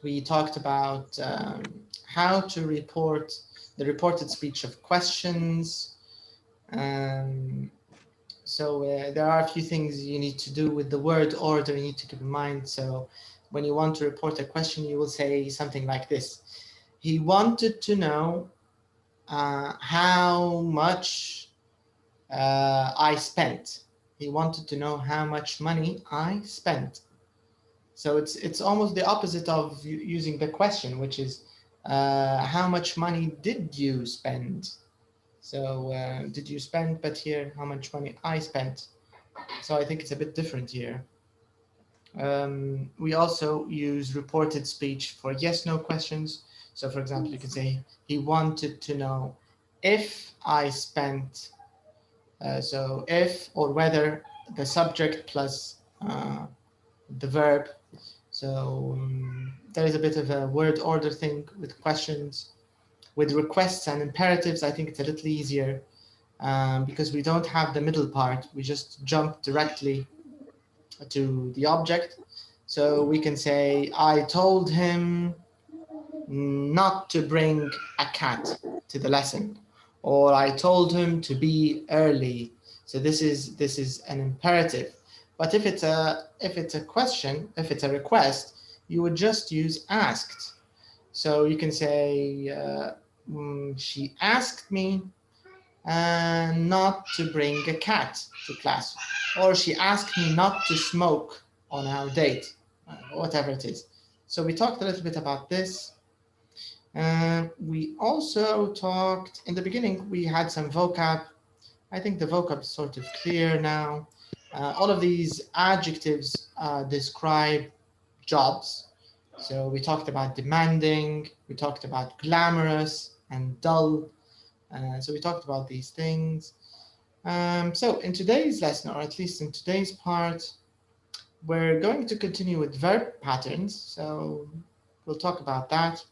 We talked about how to report the reported speech of questions. So there are a few things you need to do with the word order you need to keep in mind. So when you want to report a question, you will say something like this. He wanted to know how much I spent. He wanted to know how much money I spent. So it's almost the opposite of using the question, which is how much money did you spend? So did you spend, but here, how much money I spent? So I think it's a bit different here. We also use reported speech for yes/no questions. So for example, you can say, he wanted to know if I spent, so if or whether the subject plus the verb. So there is a bit of a word order thing with questions. With requests and imperatives, I think it's a little easier because we don't have the middle part. We just jump directly to the object. So we can say, I told him not to bring a cat to the lesson, or I told him to be early. So this is an imperative. But if it's a question, if it's a request, you would just use asked. So you can say, she asked me not to bring a cat to class, or she asked me not to smoke on our date, whatever it is. So we talked a little bit about this. We also talked, in the beginning, we had some vocab. I think the vocab is sort of clear now. All of these adjectives describe jobs. So we talked about demanding, we talked about glamorous and dull. So we talked about these things. So in today's lesson, or at least in today's part, we're going to continue with verb patterns. So we'll talk about that.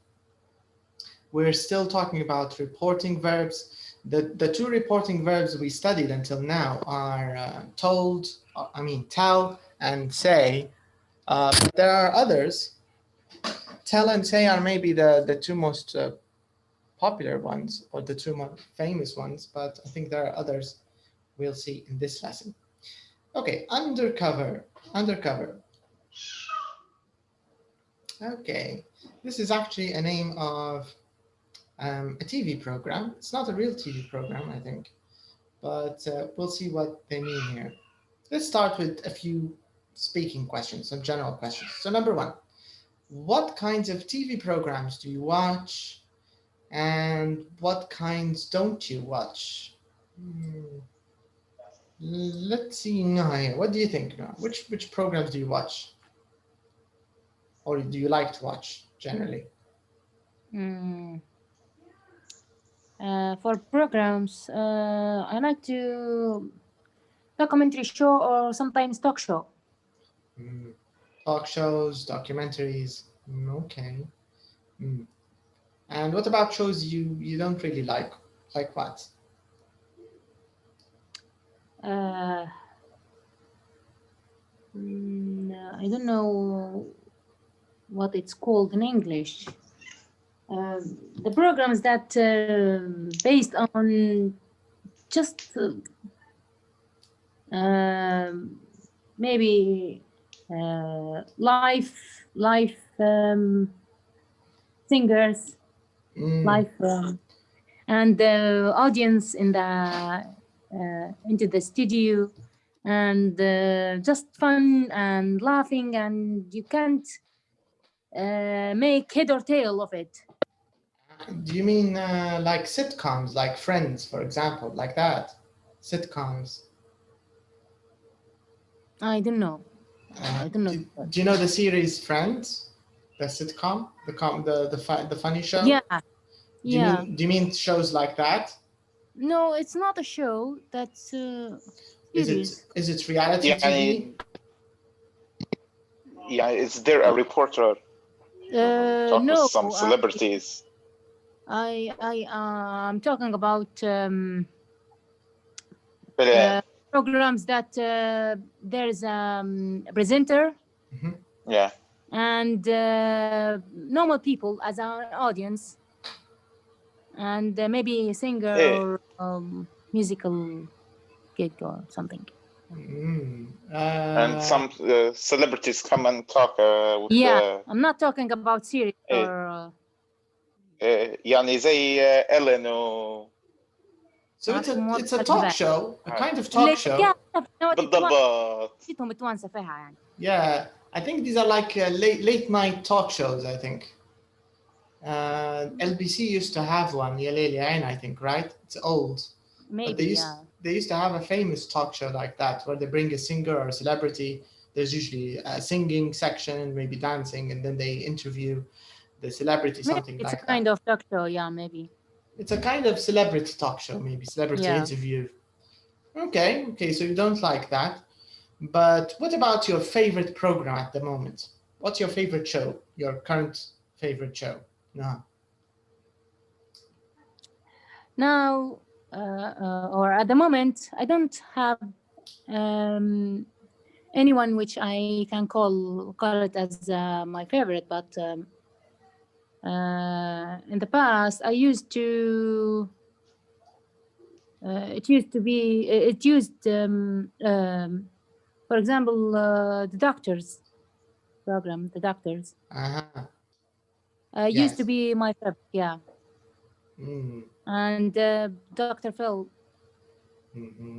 We're still talking about reporting verbs. The two reporting verbs we studied until now are tell and say. But there are others. Tell and say are maybe the two most popular ones, or the two most famous ones, but I think there are others we'll see in this lesson. Okay, undercover. Okay, this is actually a name of a TV program. It's not a real TV program, I think, but we'll see what they mean here. Let's start with a few speaking questions, some general questions. So number one, what kinds of TV programs do you watch, and what kinds don't you watch? Let's see, Naya, what do you think? Which programs do you watch, or do you like to watch generally? For programs, I like to documentary show or sometimes talk show. Talk shows, documentaries. Okay. And what about shows you don't really like? Like what? I don't know what it's called in English. The programs that based on just maybe live singers, live and the audience in the into the studio, and just fun and laughing, and you can't make head or tail of it. Do you mean like sitcoms, like Friends, for example, like that? Sitcoms. I don't know. I don't know. Do you know the series Friends, the sitcom, the funny show? Yeah. Do you mean shows like that? No, it's not a show. That's series. Is it reality TV? Yeah, is there a reporter? Talk No, with some celebrities. I'm talking about But, programs that there's a presenter. yeah. and normal people as our audience, and maybe a singer or musical gig or something. And some celebrities come and talk with I'm not talking about series or يعني زي إلين و So it's a talk show, a kind of talk show. بالضبط. Yeah, I think these are like late night talk shows, I think. LBC used to have one, يا ليل يا عين, I think, right? It's old. Maybe, but they used to have a famous talk show like that, where they bring a singer or a celebrity. There's usually a singing section, maybe dancing, and then they interview the celebrity, something maybe like that. It's a kind of talk show, yeah, maybe. It's a kind of celebrity talk show, maybe celebrity interview. Okay, so you don't like that. But what about your favorite program at the moment? What's your favorite show? Your current favorite show? No. Now, or at the moment, I don't have anyone which I can call it as my favorite, but in the past I used to for example, the doctors program, the doctors used to be my favorite, and Dr. Phil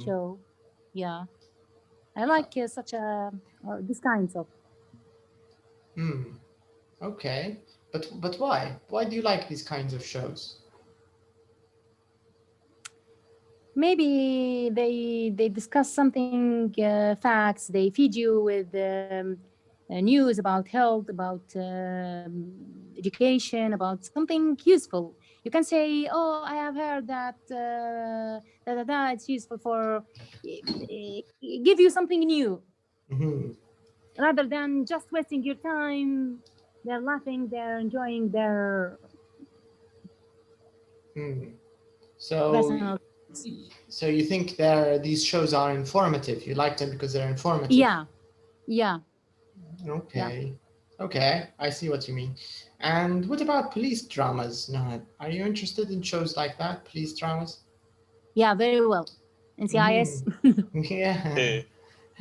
show, I like such a these kinds of. Okay, but why do you like these kinds of shows? Maybe they discuss something, facts. They feed you with news about health, about education, about something useful. You can say, "Oh, I have heard that it's useful for give you something new." Rather than just wasting your time. They're laughing, they're enjoying their So you think these shows are informative? You like them because they're informative? Yeah. Okay, I see what you mean. And what about police dramas, Nahad? Are you interested in shows like that, police dramas? Yeah, very well. NCIS.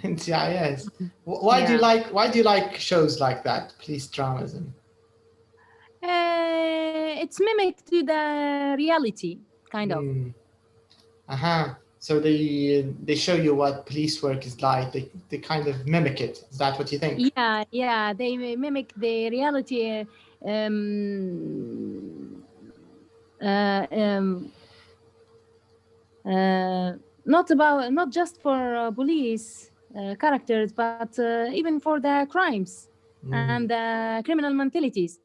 NCIS. Why do you like shows like that, police dramas? It's mimic to the reality, kind of. So they show you what police work is like. They kind of mimic it. Is that what you think? Yeah. They mimic the reality. Not just for police characters, but even for the crimes and the criminal mentalities.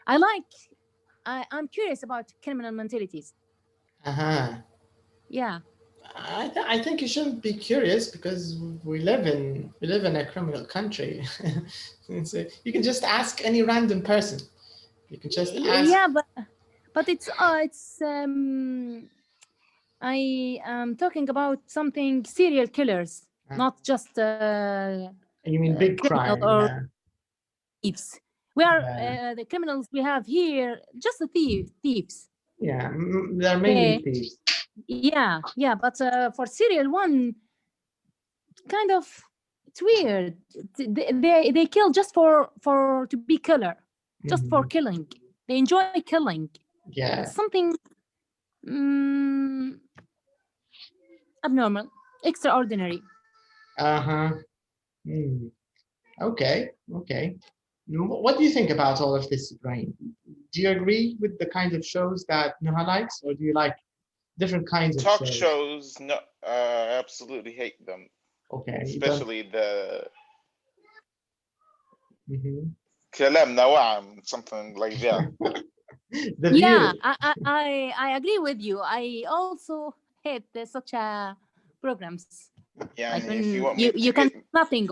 I'm curious about criminal mentalities. Yeah. I think you shouldn't be curious because we live in a criminal country. So you can just ask any random person. You can just ask. Yeah, but it's I am talking about something serial killers, not just you mean big crime or thieves. We are the criminals we have here, just the thieves. Yeah, they're mainly thieves. Yeah, but for serial one, kind of it's weird. They kill just for to be killer, just for killing. They enjoy killing. Yeah, it's something abnormal, extraordinary. Okay. What do you think about all of this, Ibrahim? Do you agree with the kind of shows that Noha likes, or do you like different kinds of talk shows? No, I absolutely hate them. Okay. Especially the كلام نوعم, something like that. I agree with you. I also hate such programs. Like when you can nothing.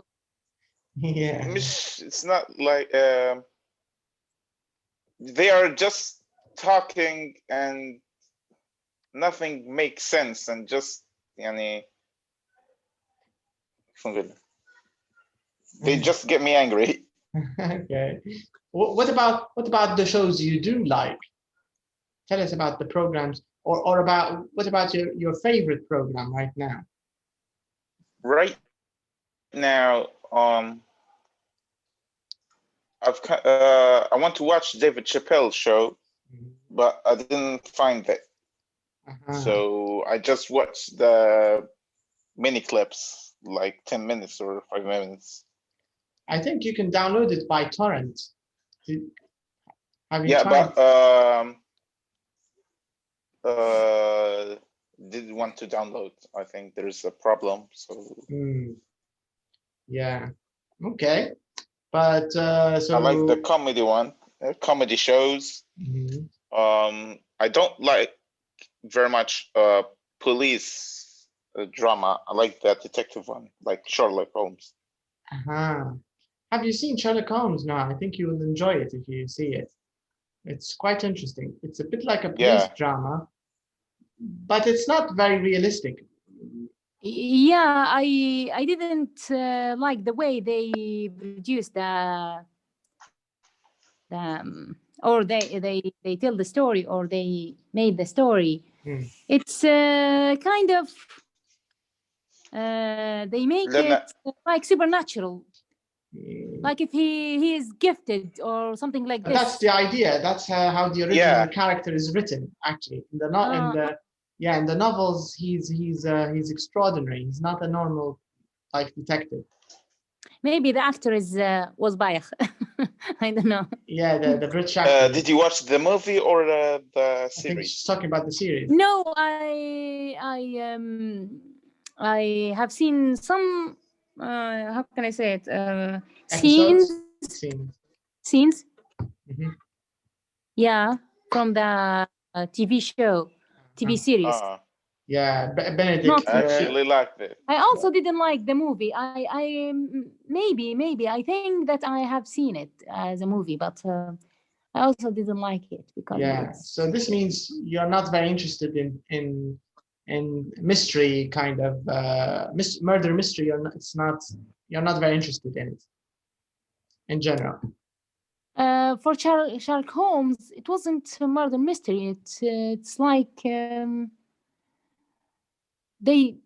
Yeah. It's not like they are just talking and nothing makes sense and just they just get me angry. Okay. What about the shows you do like? Tell us about the programs, or about what about your favorite program right now? Right now, I want to watch David Chappelle's show, but I didn't find it. So I just watched the mini clips, like 10 minutes or 5 minutes. I think you can download it by torrent. Have you Yeah, tried? but didn't want to download. I think there's a problem. So yeah, okay. But so I like the comedy one, comedy shows. I don't like very much police drama. I like that detective one, like Sherlock Holmes. Have you seen Sherlock Holmes? No, I think you will enjoy it if you see it. It's quite interesting. It's a bit like a police drama, but it's not very realistic. Yeah, I didn't like the way they produced or they tell the story, or they made the story. It's kind of they make it like supernatural, like if he is gifted or something like this. That's the idea. That's how the original character is written. Actually, in the novels, he's extraordinary. He's not a normal like detective. Maybe the actor was biased. I don't know. Yeah, the British actor. Did you watch the movie or the series? I think she's talking about the series. No, I have seen some. How can I say it? Scenes. Yeah, from the TV show, TV series. Yeah, Benedict. I actually liked it. I also didn't like the movie. I maybe I think that I have seen it as a movie, but I also didn't like it because So this means you're not very interested in mystery kind of murder mystery. You're not very interested in it in general. For Sherlock Holmes, it wasn't a murder mystery. It's like they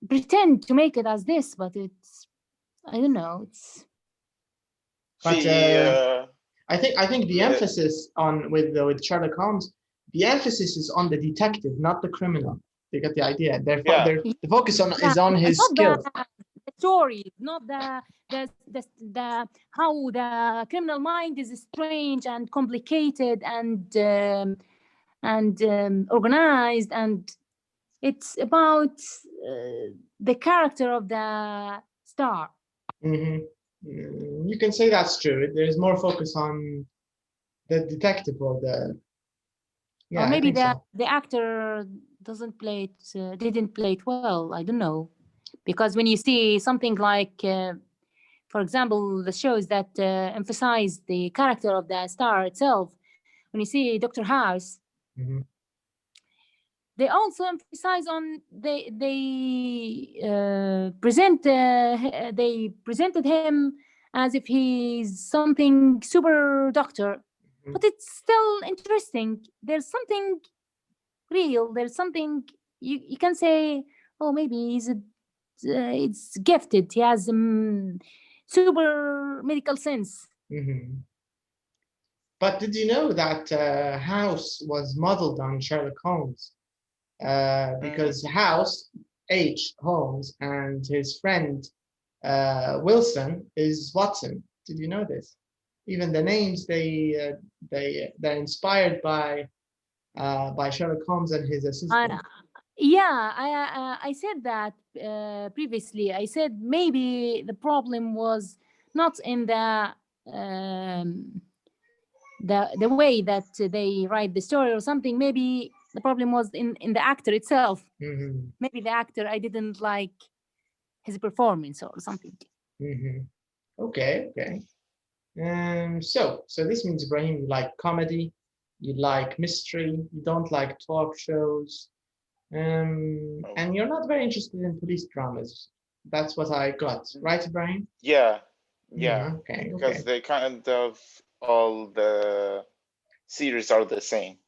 pretend to make it as this, but it's, I don't know. It's. But I think the emphasis with Sherlock Holmes, the emphasis is on the detective, not the criminal. You get the idea. The focus is on his skills. The story, not the how the criminal mind is strange and complicated and organized, and it's about the character of the star. You can say that's true. There's more focus on the detective or the. Yeah, or maybe the actor didn't play it well. I don't know, because when you see something like, for example, the shows that emphasize the character of the star itself, when you see Dr. House, they also emphasize on they presented him as if he's something super doctor, but it's still interesting. There's something real. There's something you can say, oh, maybe it's gifted. He has super medical sense. But did you know that House was modeled on Sherlock Holmes? Because House, H. Holmes, and his friend Wilson is Watson. Did you know this? Even the names they're inspired by Sherlock Holmes and his assistant. I said that previously. I said maybe the problem was not in the way that they write the story or something. Maybe the problem was in the actor itself. Maybe the actor, I didn't like his performance or something. Okay. So this means, Ibrahim, you like comedy, you like mystery, you don't like talk shows, and you're not very interested in police dramas. That's what I got, right, Ibrahim? Yeah, Yeah, Okay. because they kind of all the series are the same.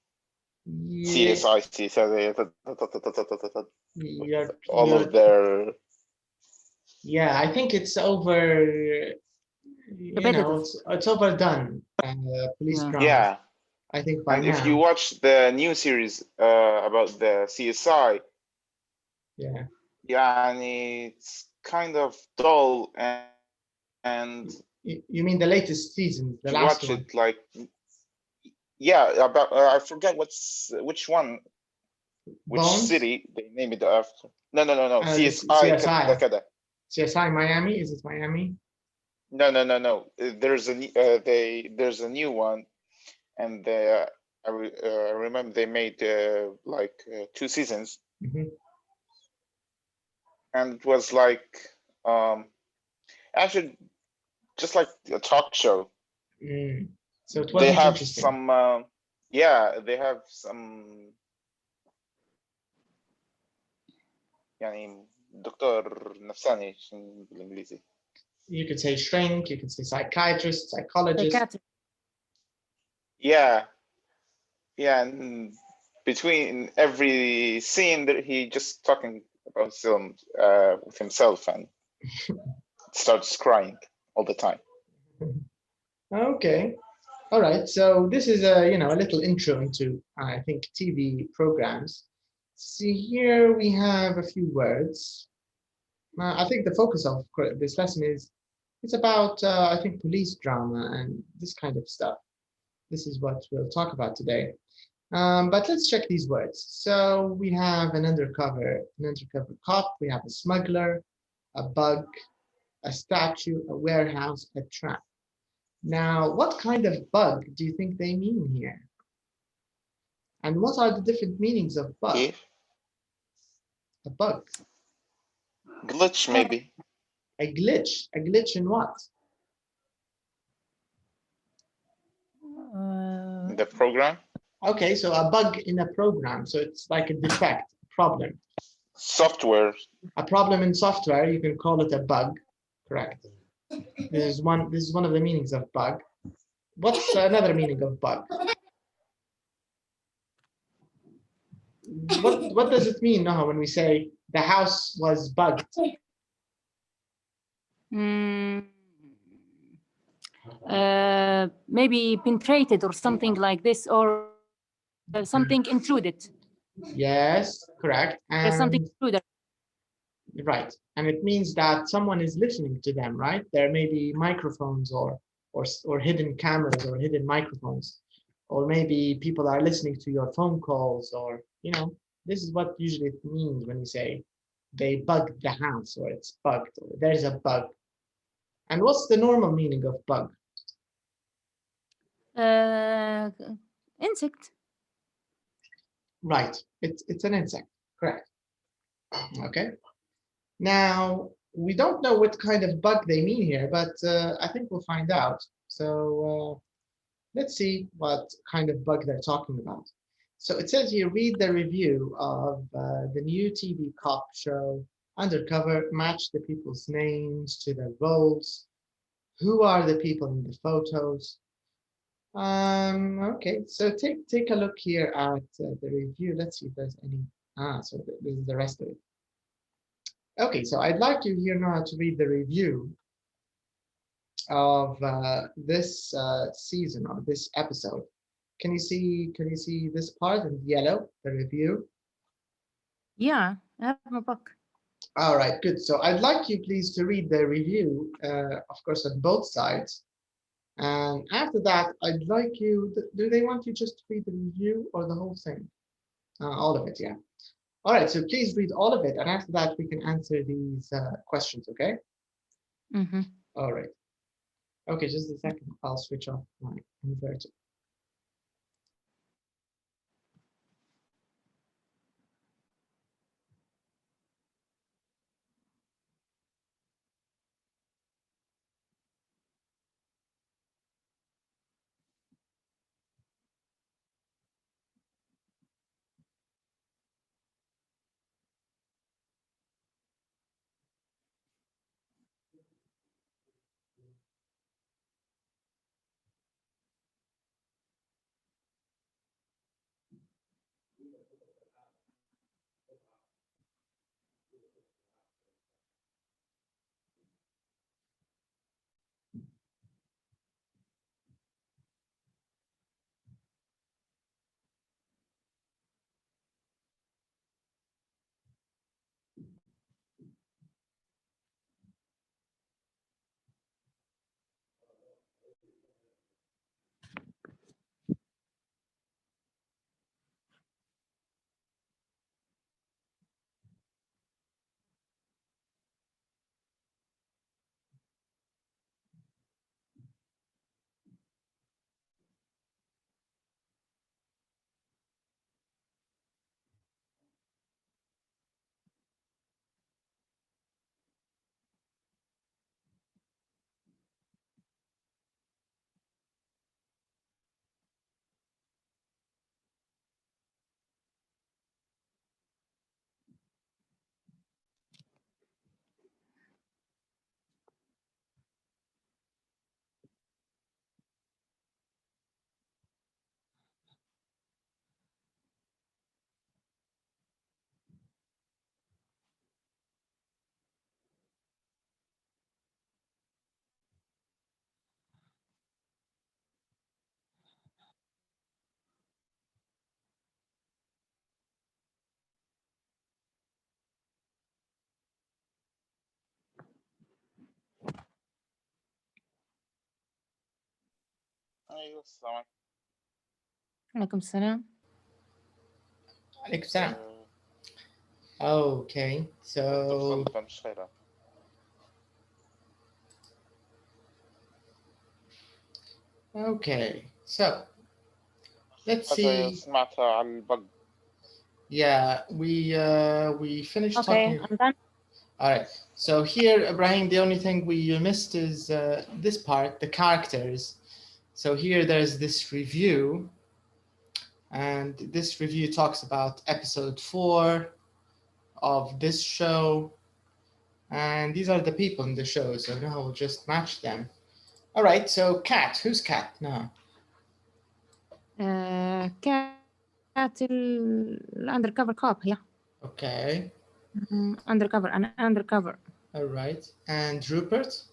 Yeah. CSI, CSI, all You're, of their. yeah, I think it's over. Repetitive. It's overdone. Police Yeah. drama. Yeah, I think by and now. if you watch the new series about the CSI, Yeah. and it's kind of dull, and You mean the latest season, the you last watch one? it like, yeah, about I forget which one, which Bones? city they named it after. No, CSI. كده كده. CSI Miami? Is it Miami? No. There's a new one, and I remember they made like 2 seasons, and it was like actually just like a talk show. So it They wasn't have interesting. some they have some يعني دكتور نفساني بالانجليزي. You could say shrink, you could say psychiatrist, psychologist. Psychiatric. Yeah, and between every scene that he just talking about with himself and starts crying all the time. Okay. All right. So this is a little intro into I think TV programs. See here we have a few words. I think the focus of this lesson is it's about I think police drama and this kind of stuff. This is what we'll talk about today. But let's check these words. So we have an undercover cop. We have a smuggler, a bug, a statue, a warehouse, a trap. Now, what kind of bug do you think they mean here? And what are the different meanings of bug? If A bug. glitch, maybe. A glitch. A glitch in what? The program. Okay, so a bug in a program. So it's like a defect, a problem. Software. A problem in software, you can call it a bug. Correct. This is one of the meanings of bug. What's another meaning of bug? What does it mean, Noha, when we say the house was bugged? Maybe penetrated or something like this, or something intruded. Yes, correct. There's something intruded. Right, and it means that someone is listening to them, right? There may be microphones or hidden cameras or hidden microphones, or maybe people are listening to your phone calls, or this is what usually it means when you say they bugged the house or it's bugged or there's a bug. And what's the normal meaning of bug? Insect. Right, it's an insect, correct. Okay. Now, we don't know what kind of bug they mean here, but I think we'll find out. So let's see what kind of bug they're talking about. So it says here, read the review of the new TV cop show, Undercover, match the people's names to their roles. Who are the people in the photos? Okay, so take a look here at the review. Let's see if there's any. So this is the rest of it. Okay, so I'd like you here now to read the review of this season or this episode. Can you see this part in yellow, the review? Yeah, I have my book. All right, good. So I'd like you please to read the review, of course, on both sides. And after that, I'd like you, do they want you just to read the review or the whole thing? All of it, yeah. All right, so please read all of it. And after that, we can answer these questions, okay? All right. Okay, just a second. I'll switch off my inverter. أيوة السلام عليكم السلام. عليكم السلام. Okay, so okay, so let's see. سمعتها على البق. Yeah, we finished Okay, talking. I'm done. All right. So here, Ibrahim, the only thing we missed is this part, the characters. So here there's this review, and this review talks about episode 4 of this show. And these are the people in the show, so now we'll just match them. All right, so Cat, who's Cat now? Cat undercover cop, yeah. Okay. Undercover, an undercover. All right, and Rupert?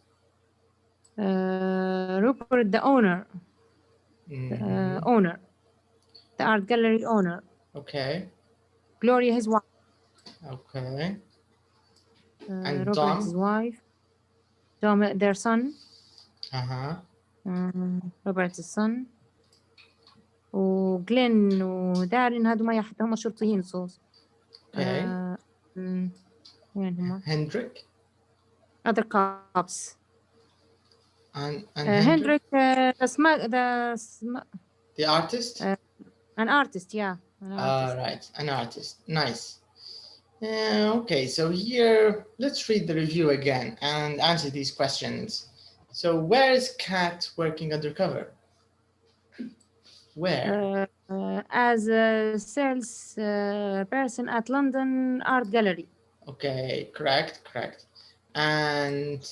Rupert, the owner. Owner. The art gallery owner. Okay. Gloria, his wife. Okay. And Robert, Dom? his wife. Dom, their son. Uh-huh. Robert, his son. وجلين ودارين هادو ما حتى هم شرطيين صوص. Okay. وين هم؟ Hendrik? Other cops. And Hendrik, the artist? An artist, yeah. Right, an artist. Nice. Okay, so here, let's read the review again and answer these questions. So where is Kat working undercover? Where? As a sales person at London Art Gallery. Okay, correct. And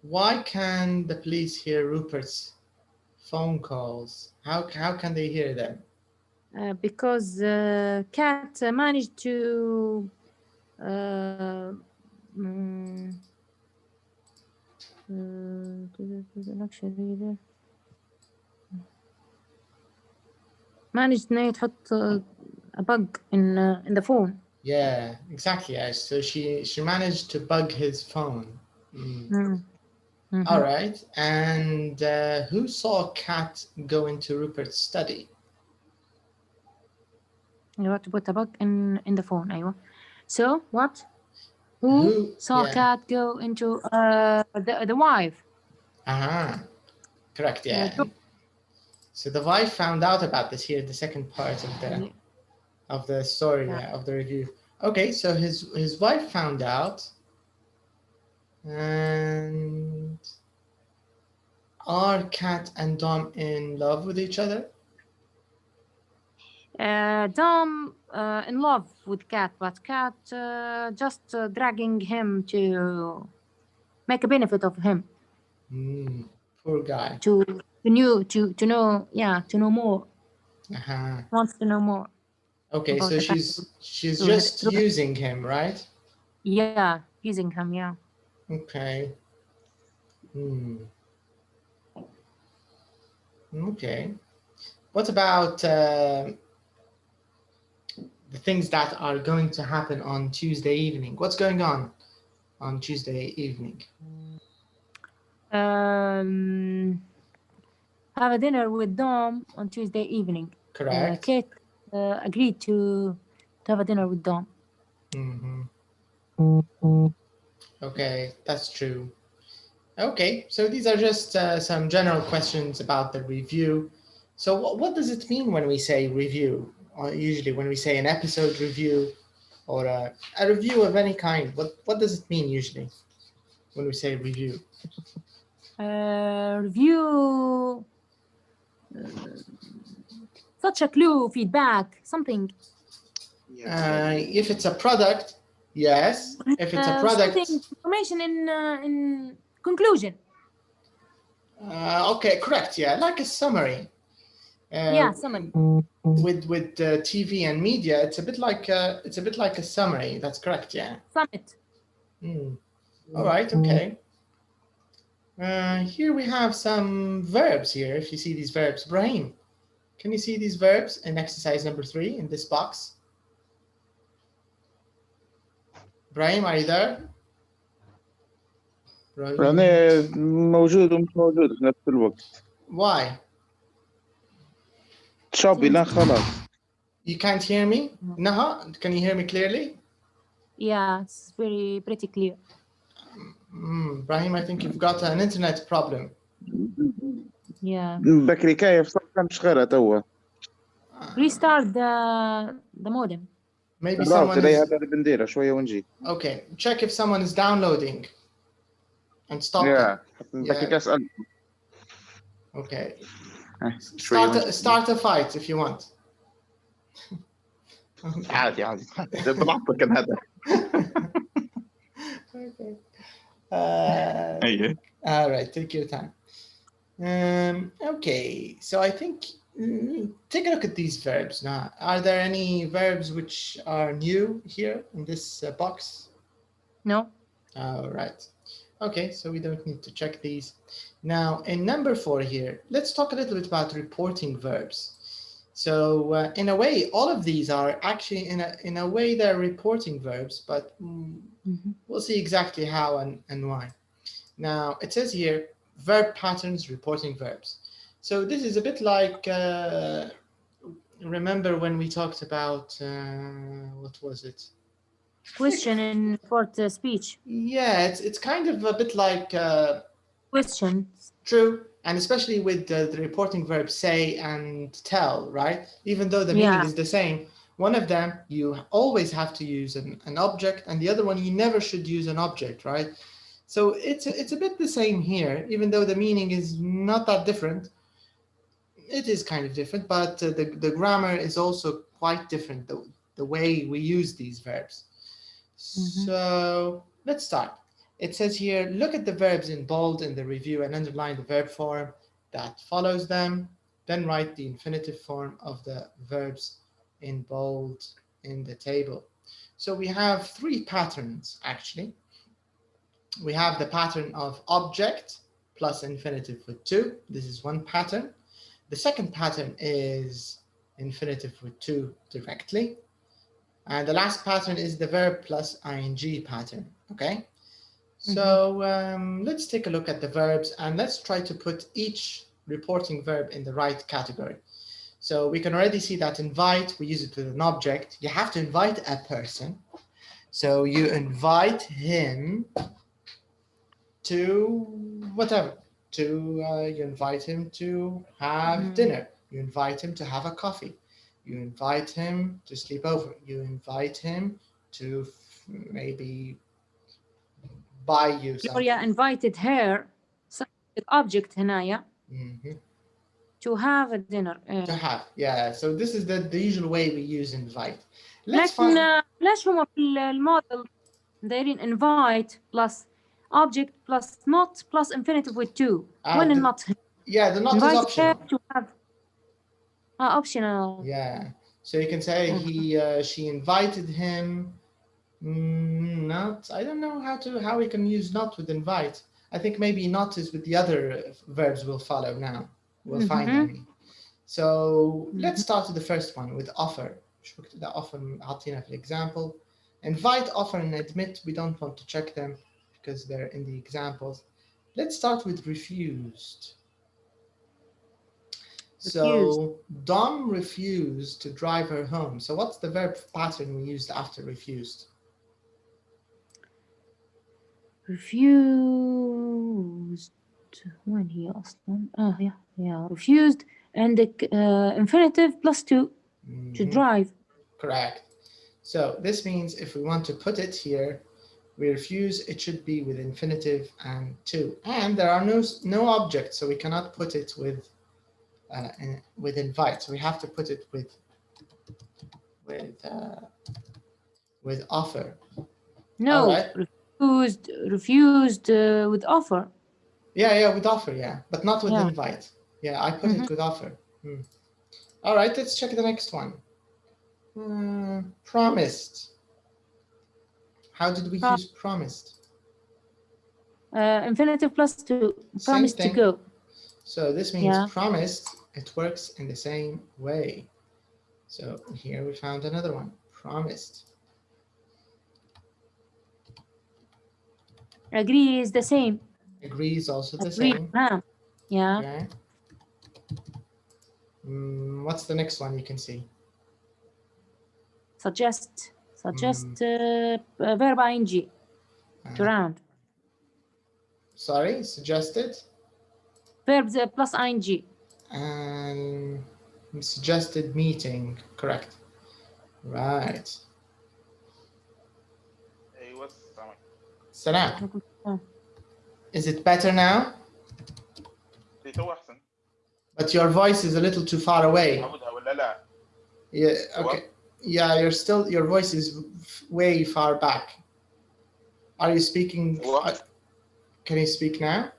why can the police hear Rupert's phone calls? How can they hear them? Because Kat managed to managed إنها تحط a bug in the phone. Yeah, exactly. Yeah. So she managed to bug his phone. All right. And who saw Kat go into Rupert's study? You have to put a bug in the phone. أيوة. So what? Who saw Kat go into the wife? Correct. Yeah. So the wife found out about this here, the second part of the story, of the review. Okay, so his wife found out, and are Kat and Dom in love with each other? Dom in love with Kat, but Kat just dragging him to make a benefit of him. Poor guy. To know more. Wants to know more. Okay, so she's just using him, right? Yeah, using him, yeah. Okay. Okay. What about the things that are going to happen on Tuesday evening? What's going on Tuesday evening? Have a dinner with Dom on Tuesday evening. Correct. Kate agreed to have a dinner with Dom. Okay, that's true. Okay, so these are just some general questions about the review. So what does it mean when we say review? Usually when we say an episode review or a review of any kind, what does it mean usually when we say review? Review, such a clue, feedback, something. If it's a product, yes. If it's a product, information in conclusion. Okay, correct. Yeah, like a summary. Summary. With TV and media, it's a bit like a summary. That's correct. Yeah. Summit. All right. Okay. Here we have some verbs here. If you see these verbs, Brahim, can you see these verbs in exercise number 3 in this box? Brahim, are you there? يعني موجود ومش موجود في نفس الوقت. Why? شابي لا خلاص. You can't hear me? Naha, can you hear me clearly? Yeah, it's pretty clear. Brahim, I think you've got an internet problem. Yeah. بكري كيف صار مش غيرها توا. Restart the modem. Maybe someone الراوتر is... هذا اللي بنديره شوية ونجي. Okay, check if someone is downloading and stop them. بكري كاس ألف. Okay. شوية Start a fight if you want. عادي بالعطل كان هذا. Okay. أيه. All right, take your time. Okay, so I think take a look at these verbs now. Are there any verbs which are new here in this box? No. All right. Okay, so we don't need to check these. Now, in number 4 here, let's talk a little bit about reporting verbs. So in a way, all of these are actually in a way they're reporting verbs, but we'll see exactly how and why. Now, it says here, verb patterns, reporting verbs. So this is a bit like, remember when we talked about, what was it? Question in short speech. Yeah, it's kind of a bit like... Question. True, and especially with the reporting verbs say and tell, right? Even though the meaning is the same, one of them you always have to use an object, and the other one you never should use an object, right? So it's a bit the same here, even though the meaning is not that different. It is kind of different, but the grammar is also quite different, the way we use these verbs. So let's start. It says here, look at the verbs in bold in the review and underline the verb form that follows them. Then write the infinitive form of the verbs in bold in the table. So we have 3 patterns, actually. We have the pattern of object plus infinitive with 2. This is one pattern. The second pattern is infinitive with 2 directly. And the last pattern is the verb plus ing pattern, okay? So let's take a look at the verbs and let's try to put each reporting verb in the right category. So we can already see that invite, we use it with an object. You have to invite a person. So you invite him to whatever, you invite him to have dinner. You invite him to have a coffee. You invite him to sleep over. You invite him to maybe buy you something. Gloria invited her, object هنايا, to have a dinner. To have, yeah. So this is the usual way we use invite. Let's find... لكن ليش هم في الموديل دايرين invite plus object plus not plus infinitive with 2? When the not? Yeah, the not is optional. To have, optional. Yeah. So you can say she invited him. Not, I don't know how we can use not with invite. I think maybe not is with the other verbs we'll follow now. We'll find them. So let's start with the first one with offer. The offer عطينا في example. Invite, offer, and admit, we don't want to check them because they're in the examples. Let's start with refused. So Dom refused to drive her home. So what's the verb pattern we used after refused? Refused. When he asked them. Refused and the infinitive plus 2 to drive. Correct. So this means if we want to put it here, we refuse, it should be with infinitive and 2. And there are no objects, so we cannot put it with invite. So we have to put it with offer. No, right. refused with offer. Yeah, with offer, yeah, but not with invite. Yeah, I put it with offer. All right, let's check the next one. Promised. How did we use promised? Infinitive plus 2. Promised to go. So this means promised, it works in the same way. So here we found another one, promised. Agree is the same. Agree is also the same. Yeah. Okay. What's the next one you can see? Suggest. Verb ing. To round. Sorry, suggested. Verbs plus ing. And suggested meeting, correct. Right. Hey, what's Salam. Is it better now? But your voice is a little too far away. Yeah, okay. Yeah, your voice is way far back. Are you speaking? Can you speak now?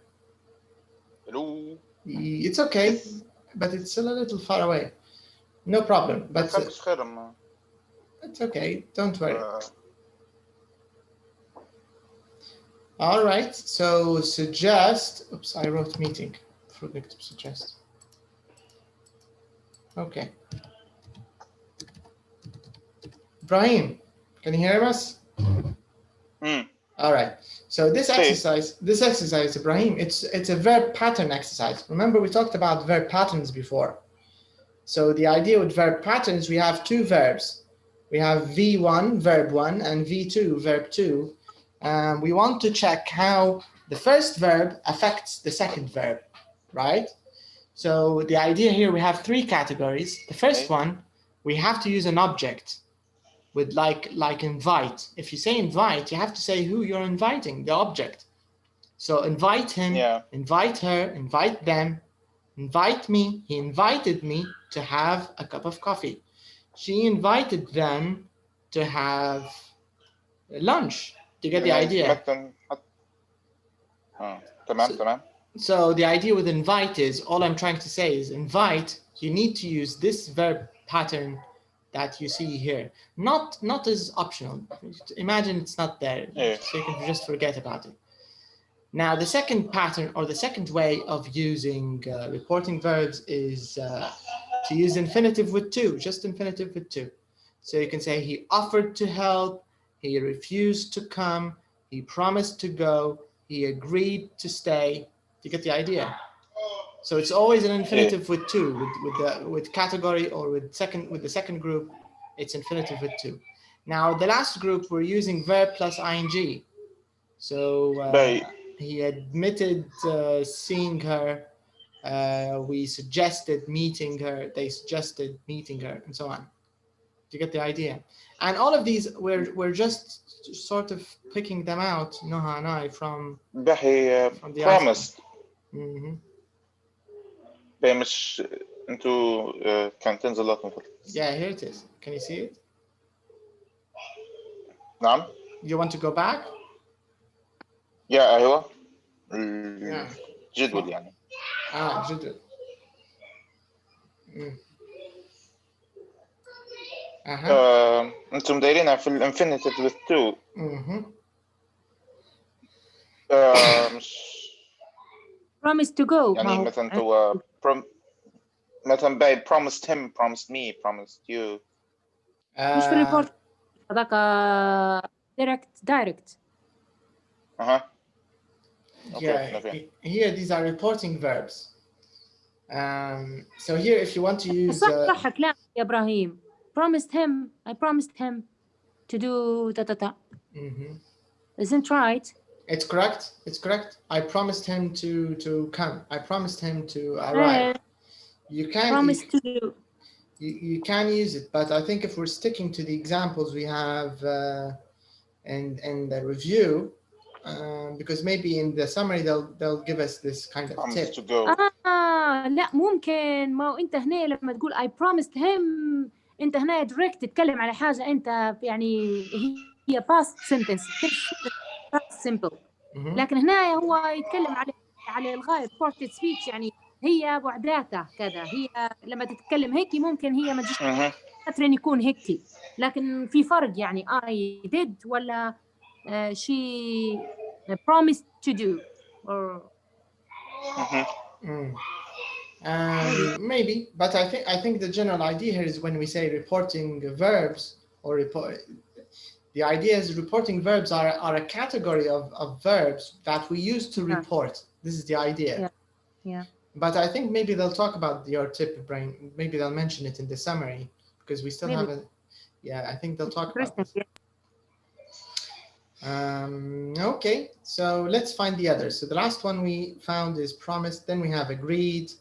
Hello. It's okay, but it's still a little far away. No problem, but it's okay. Don't worry. All right. So suggest. Oops, I wrote meeting. Forget to suggest. Okay. Ibrahim, can you hear us? All right. So this exercise, Ibrahim, it's a verb pattern exercise. Remember, we talked about verb patterns before. So the idea with verb patterns, we have two verbs. We have V1, verb 1, and V2, verb 2. We want to check how the first verb affects the second verb, right? So the idea here, we have three categories. The first one, we have to use an object with like invite. If you say invite, you have to say who you're inviting, the object. So invite him, invite her, invite them, invite me. He invited me to have a cup of coffee. She invited them to have lunch. Do you get the idea? So the idea with invite is, all I'm trying to say is invite, you need to use this verb pattern that you see here. Not as optional. Imagine it's not there. So you can just forget about it. Now, the second pattern or the second way of using reporting verbs is to use infinitive with to, just infinitive with to. So you can say he offered to help, he refused to come, he promised to go, he agreed to stay. You get the idea? So it's always an infinitive with to, with category or with the second group, it's infinitive with to. Now the last group, we're using verb plus ing. So he admitted seeing her, we suggested meeting her, they suggested meeting her, and so on. Do you get the idea? And all of these, we're just sort of picking them out, Noha and I, from the promised. مش انتوا كان تنزل لكم. Yeah, here it is. Can you see it? نعم. You want to go back? Yeah, ايوه. الجدول يعني. جدول. انتم دايرينها في الانفينيتيف with to. مش promise to go. يعني مثلا تو مثلا باي promised him, promised me, promised you. مش في الريبورت هذاك direct. Okay. Here these are reporting verbs. So here if you want to use صح كلامك يا إبراهيم. I promised him to do ta. Isn't right? It's correct. I promised him to come. I promised him to arrive. You can promise to do. You can use it, but I think if we're sticking to the examples we have in the review, because maybe in the summary they'll give us this kind of tip. To go. لا ممكن ما هو أنت هنا لما تقول I promised him أنت هنا direct تتكلم على حاجة أنت يعني هي past sentence past simple. لكن هنا هو يتكلم على الغاية reported speech يعني هي بعداتها كذا. هي لما تتكلم هيك ممكن هي ما تجيش مثلا يكون هيك، لكن في فرق يعني I did ولا she promised to do or maybe, but I think the general idea here is when we say reporting verbs or the idea is reporting verbs are a category of verbs that we use to report. This is the idea. Yeah. But I think maybe they'll talk about your tip, Brian. Maybe they'll mention it in the summary because we still have a. Yeah, I think they'll talk about this. Okay, so let's find the others. So the last one we found is promised. Then we have agreed.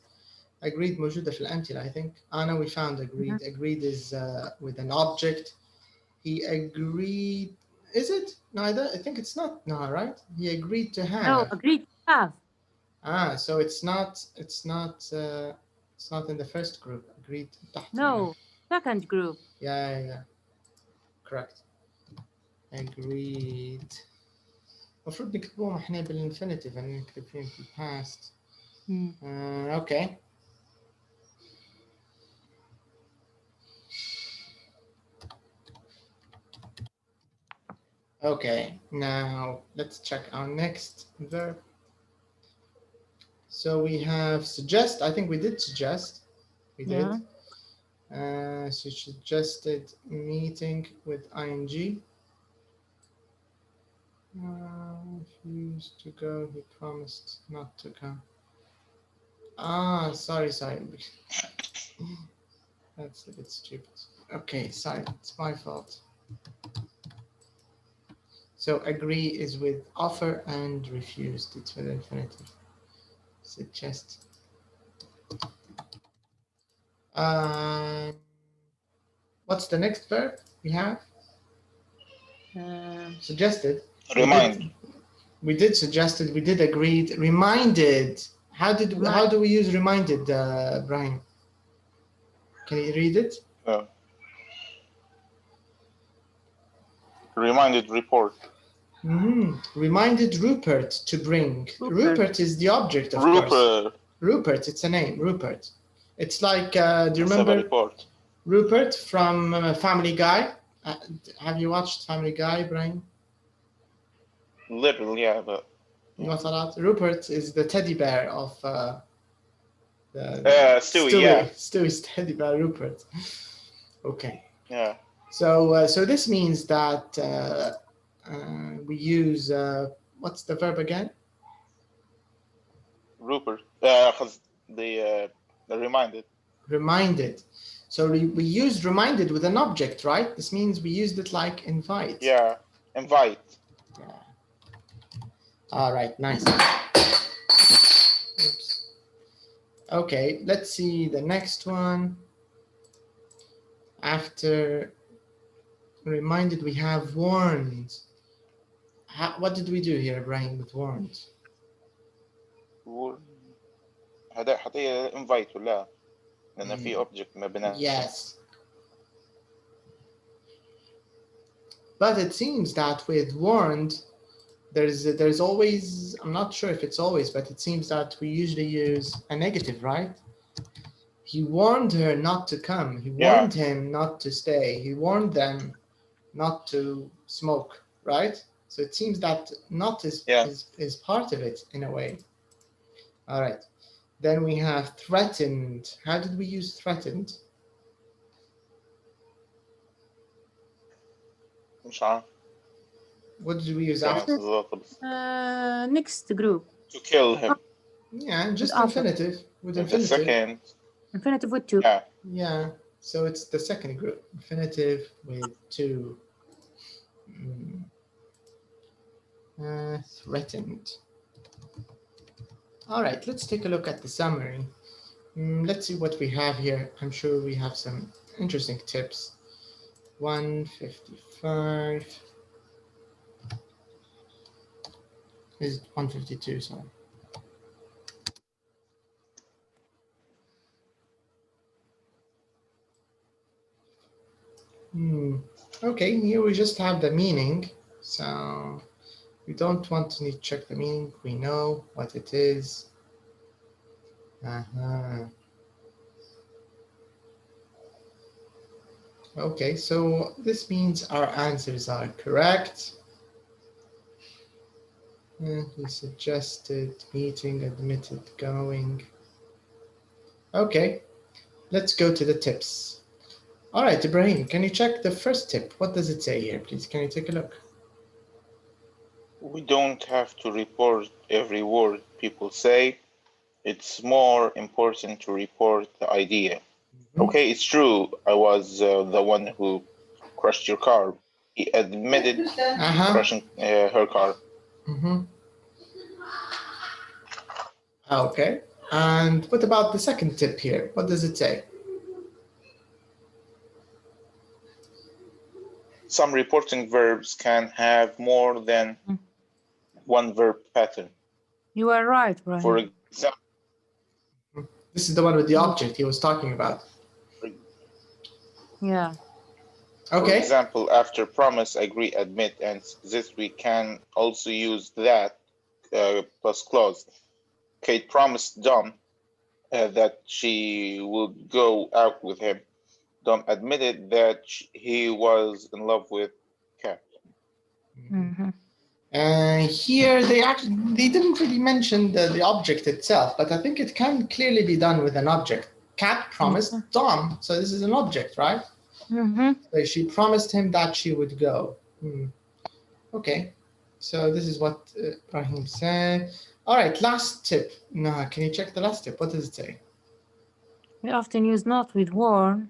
Agreed موجودة في الأمثلة, I think. Anna, we found agreed. Agreed is with an object. He agreed. Is it? No, I think it's not. No, right? He agreed to have. No, agreed to have. Ah, so it's not in the first group. Agreed. No, second group. Yeah. Correct. Agreed. المفروض نكتبوهم احنا بالانفينيتيف يعني نكتب فيهم في past. Okay. Okay, now let's check our next verb. So we have suggest. I think we did suggest. We did. So suggested meeting with ing. Refused to go. He promised not to come. Ah, sorry. That's a bit stupid. Okay, sorry. It's my fault. So agree is with offer and refused. It's with infinitive. Suggest. What's the next verb we have? Suggested. Remind. We did suggested. We did agreed. Reminded. How do we use reminded, Brian? Can you read it? Reminded report. Reminded Rupert to bring. Rupert is the object, of course. Rupert, it's a name, Rupert. It's like, do you remember Rupert from Family Guy? Have you watched Family Guy, Brian? Little, yeah, but... Not a lot. Rupert is the teddy bear of Stewie, yeah. Stewie's teddy bear, Rupert. Okay. Yeah. So this means that we use, what's the verb again? Rupert, the reminded. Reminded. So we used reminded with an object, right? This means we used it like invite. Yeah, invite. Yeah. All right, nice. Oops. Okay, let's see the next one. After reminded, we have warned. What did we do here, Brian, with warned? هذا حطيه invite ولا لأن في object ما بينها. Yes. But it seems that with warned, there's always, I'm not sure if it's always, but it seems that we usually use a negative, right? He warned her not to come. He warned him not to stay. He warned them not to smoke, right? So it seems that not is part of it in a way. All right. Then we have threatened. How did we use threatened? What did we use after? Next group. To kill him. Yeah, just infinitive. With infinitive. The second. Infinitive with to. Yeah. So it's the second group. Infinitive with to. Threatened. All right, let's take a look at the summary. Let's see what we have here. I'm sure we have some interesting tips. 155. Is 152, sorry. Okay, here we just have the meaning. So we don't want to need to check the meaning. We know what it is. Okay, so this means our answers are correct. He suggested meeting, admitted going. Okay, let's go to the tips. All right, Ibrahim, can you check the first tip? What does it say here, please? Can you take a look? We don't have to report every word people say. it's more important to report the idea. Mhm. Okay, it's true. I was the one who crushed your car. He admitted crushing her car. Mhm. Okay. And what about the second tip here? What does it say? Some reporting verbs can have more than one verb pattern. You are right, Brian. For example, This is the one with the object he was talking about. Yeah. For Okay. example, after promise, agree, admit, and this we can also use that plus clause. Kate promised Dom that she would go out with him. Dom admitted that he was in love with Kat. Mhm. Here they didn't really mention the object itself, but I think it can clearly be done with an object. Kat promised Dom, so this is an object, right? Mhm. So she promised him that she would go. Okay, so this is what Brahim said. All right, last tip. No, can you check the last tip? What does it say? We often use not with warn.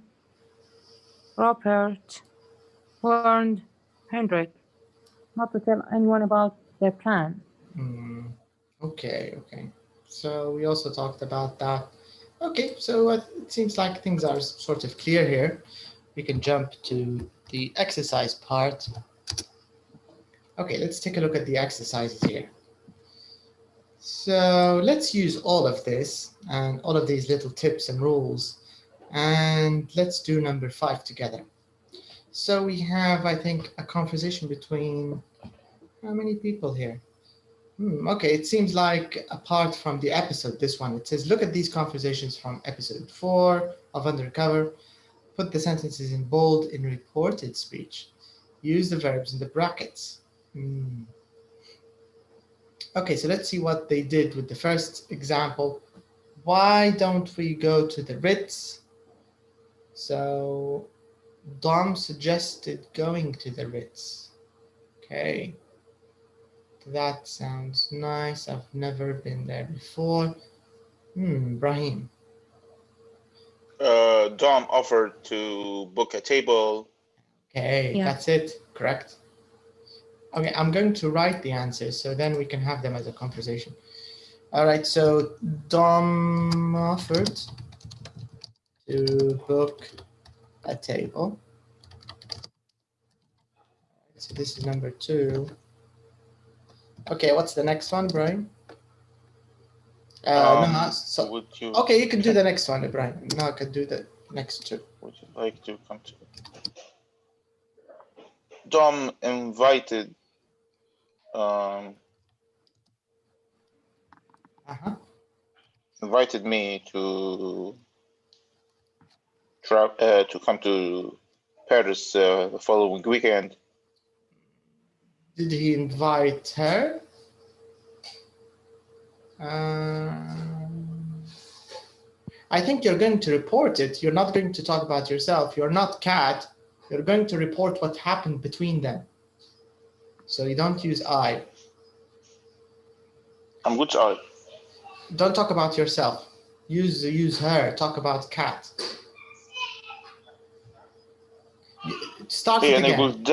Robert warned Hendrik not to tell anyone about their plan. Okay. So we also talked about that. Okay, so it seems like things are sort of clear here. We can jump to the exercise part. Okay, let's take a look at the exercises here. So let's use all of this and all of these little tips and rules, and let's do number 5 together. So we have, I think, a conversation between how many people here? Okay, it seems like apart from the episode, this one, it says, look at these conversations from episode 4 of Undercover. Put the sentences in bold in reported speech. Use the verbs in the brackets. Okay, so let's see what they did with the first example. Why don't we go to the Ritz? So Dom suggested going to the Ritz. Okay, that sounds nice. I've never been there before. Brahim. Dom offered to book a table. Okay, Yeah. That's it, correct? Okay, I'm going to write the answers so then we can have them as a conversation. All right, so Dom offered to book a table. So this is number 2. Okay, what's the next one, Brian? Okay, you can do the next one, Brian. No, I can do the next 2. Would you like to come to? Dom invited invited me to come to Paris the following weekend. Did he invite her? I think you're going to report it. You're not going to talk about yourself. You're not Kat. You're going to report what happened between them. So you don't use I. I'm which I? Don't talk about yourself. Use her. Talk about Kat. Start it again. يقول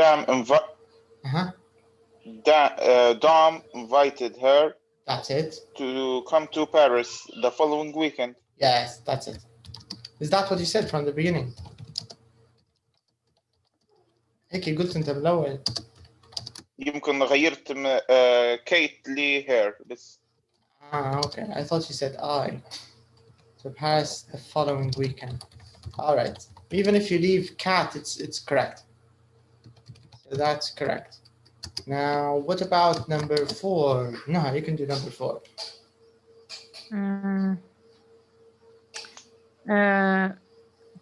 Dom invited her. That's it. To come to Paris the following weekend. Yes, that's it. Is that what you said from the beginning? هيك قلت أنت بالأول. يمكن غيرت كيت لي هير بس. Okay. I thought you said I. To Paris the following weekend. All right. Even if you leave Kat, it's correct. So that's correct. Now, what about number 4? No, you can do number 4.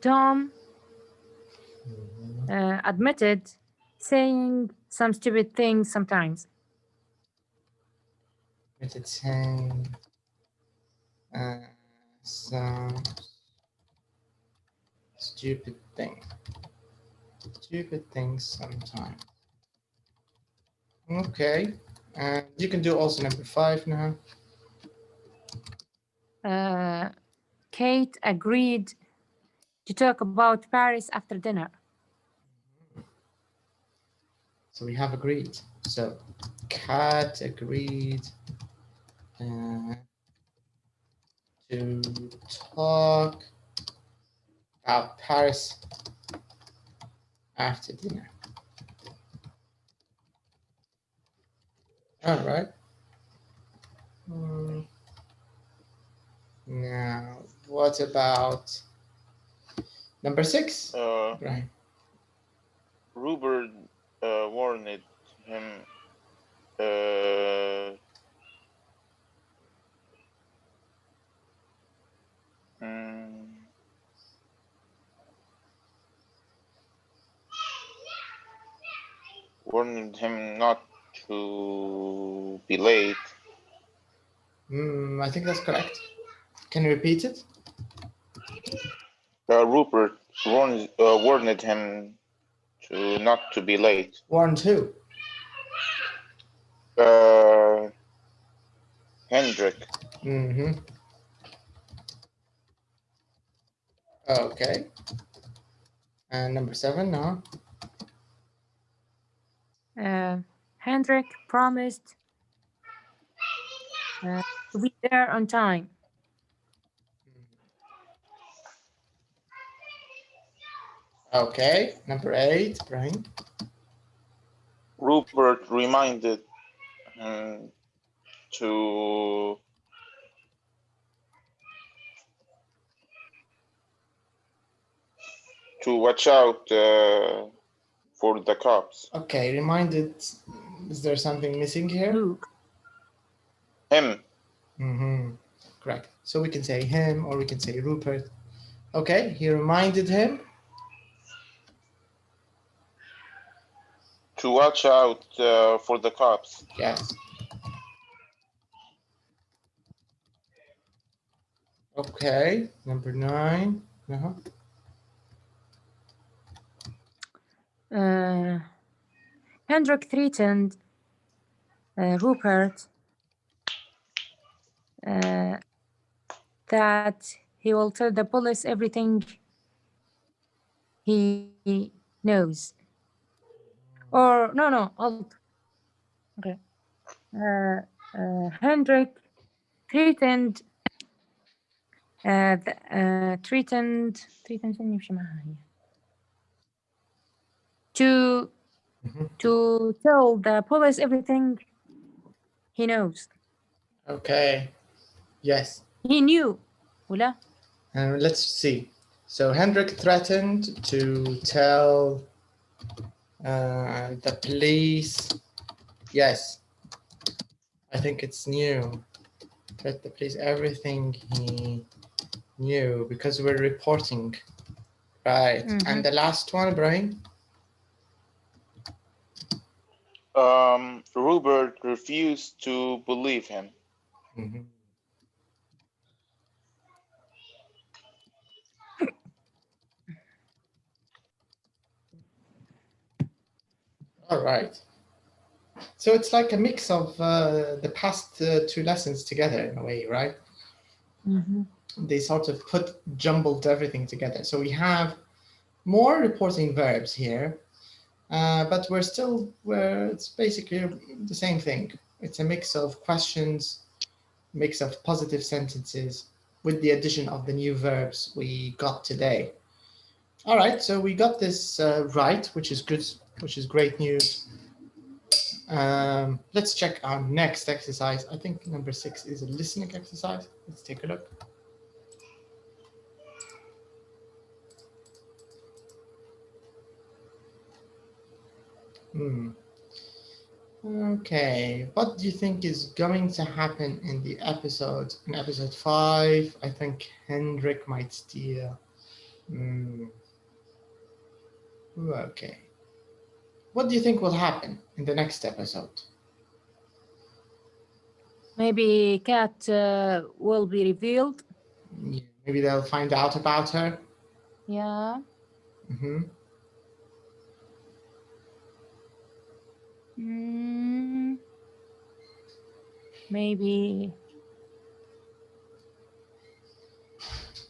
Tom admitted saying some stupid things sometimes. Admitted saying some stupid things sometimes. Okay, and you can do also number 5 now. Kate agreed to talk about Paris after dinner. So we have agreed. So Kat agreed to talk about Paris after dinner. All right. Now, what about number 6? Right. Rupert warned him warned him not to be late. I think that's correct. Can you repeat it? Rupert warned him to not to be late. Warned who? Hendrik. Okay. And number 7 now. Hendrik promised to be there on time. Okay. Number 8, Brian. Rupert reminded him to watch out for the cops. Okay, reminded. Is there something missing here? Luke. Him. Correct. So we can say him or we can say Rupert. Okay, he reminded him to watch out for the cops. Yes. Okay, number 9. Hendrik threatened Rupert that he will tell the police everything he knows. Or no, hold. Okay. Hendrik threatened threatened to tell the police everything he knows. Okay. Yes. He knew. ولا? Let's see. So Hendrik threatened to tell the police. Yes. I think it's new. Let the police everything he knew because we're reporting. Right. And the last one, Brian? Rupert refused to believe him. All right. So it's like a mix of the past 2 lessons together in a way, right? They sort of jumbled everything together. So we have more reporting verbs here, but it's basically the same thing. It's a mix of questions, mix of positive sentences with the addition of the new verbs we got today. All right, so we got this right, which is good, which is great news. Let's check our next exercise. I think number 6 is a listening exercise. Let's take a look. Okay, what do you think is going to happen in the episode? In episode 5, I think Hendrik might steal. Okay. What do you think will happen in the next episode? Maybe Kat will be revealed. Yeah, maybe they'll find out about her. Yeah. Maybe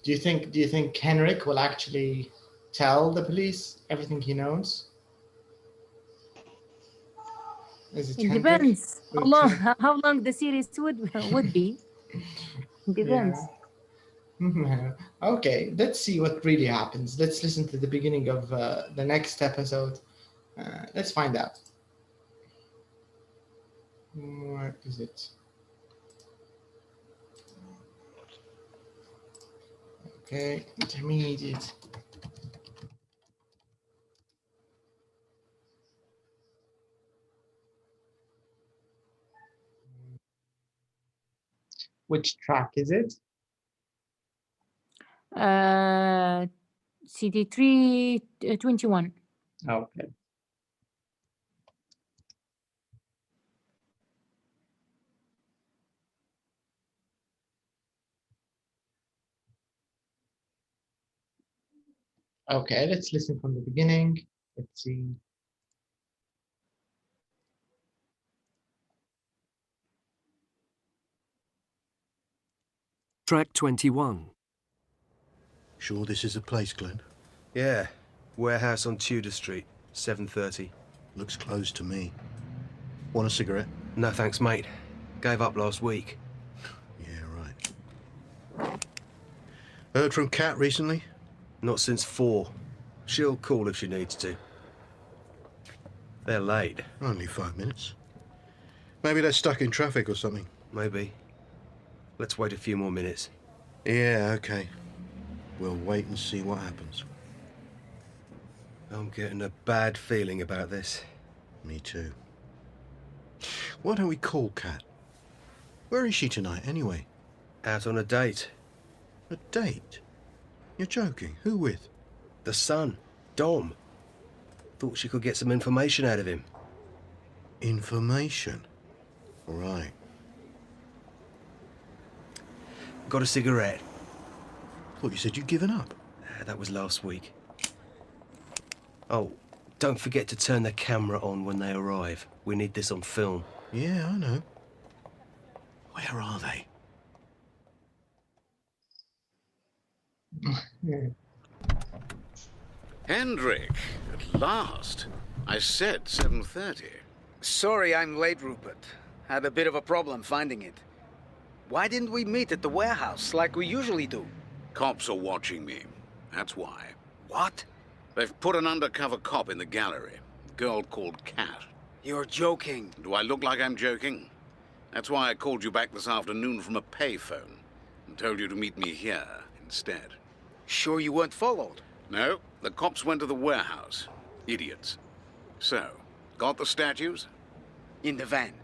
Do you think Henrik will actually tell the police everything he knows? Is it Henrik? Depends how long the series would be. Depends. Yeah. Okay, let's see what really happens. Let's listen to the beginning of the next episode. Let's find out. Where is it? Okay, intermediate. Which track is it? CD 321. Okay. Okay, let's listen from the beginning. Let's see. Track 21. Sure this is the place, Glenn? Yeah. Warehouse on Tudor Street, 7:30. Looks closed to me. Want a cigarette? No thanks, mate. Gave up last week. Yeah, right. Heard from Kat recently? Not since 4. She'll call if she needs to. They're late. Only 5 minutes. Maybe they're stuck in traffic or something. Maybe. Let's wait a few more minutes. Yeah, okay. We'll wait and see what happens. I'm getting a bad feeling about this. Me too. Why don't we call Kat? Where is she tonight, anyway? Out on a date. A date? You're joking. Who with? The son, Dom. Thought she could get some information out of him. Information? Right. Got a cigarette? Thought you said you'd given up. That was last week. Oh, don't forget to turn the camera on when they arrive. We need this on film. Yeah, I know. Where are they? Hendrik, at last. I said 7:30. Sorry I'm late, Rupert. Had a bit of a problem finding it. Why didn't we meet at the warehouse like we usually do? Cops are watching me. That's why. What? They've put an undercover cop in the gallery. A girl called Kat. You're joking. Do I look like I'm joking? That's why I called you back this afternoon from a payphone and told you to meet me here instead. Sure you weren't followed? No, the cops went to the warehouse. Idiots. So, got the statues? In the van.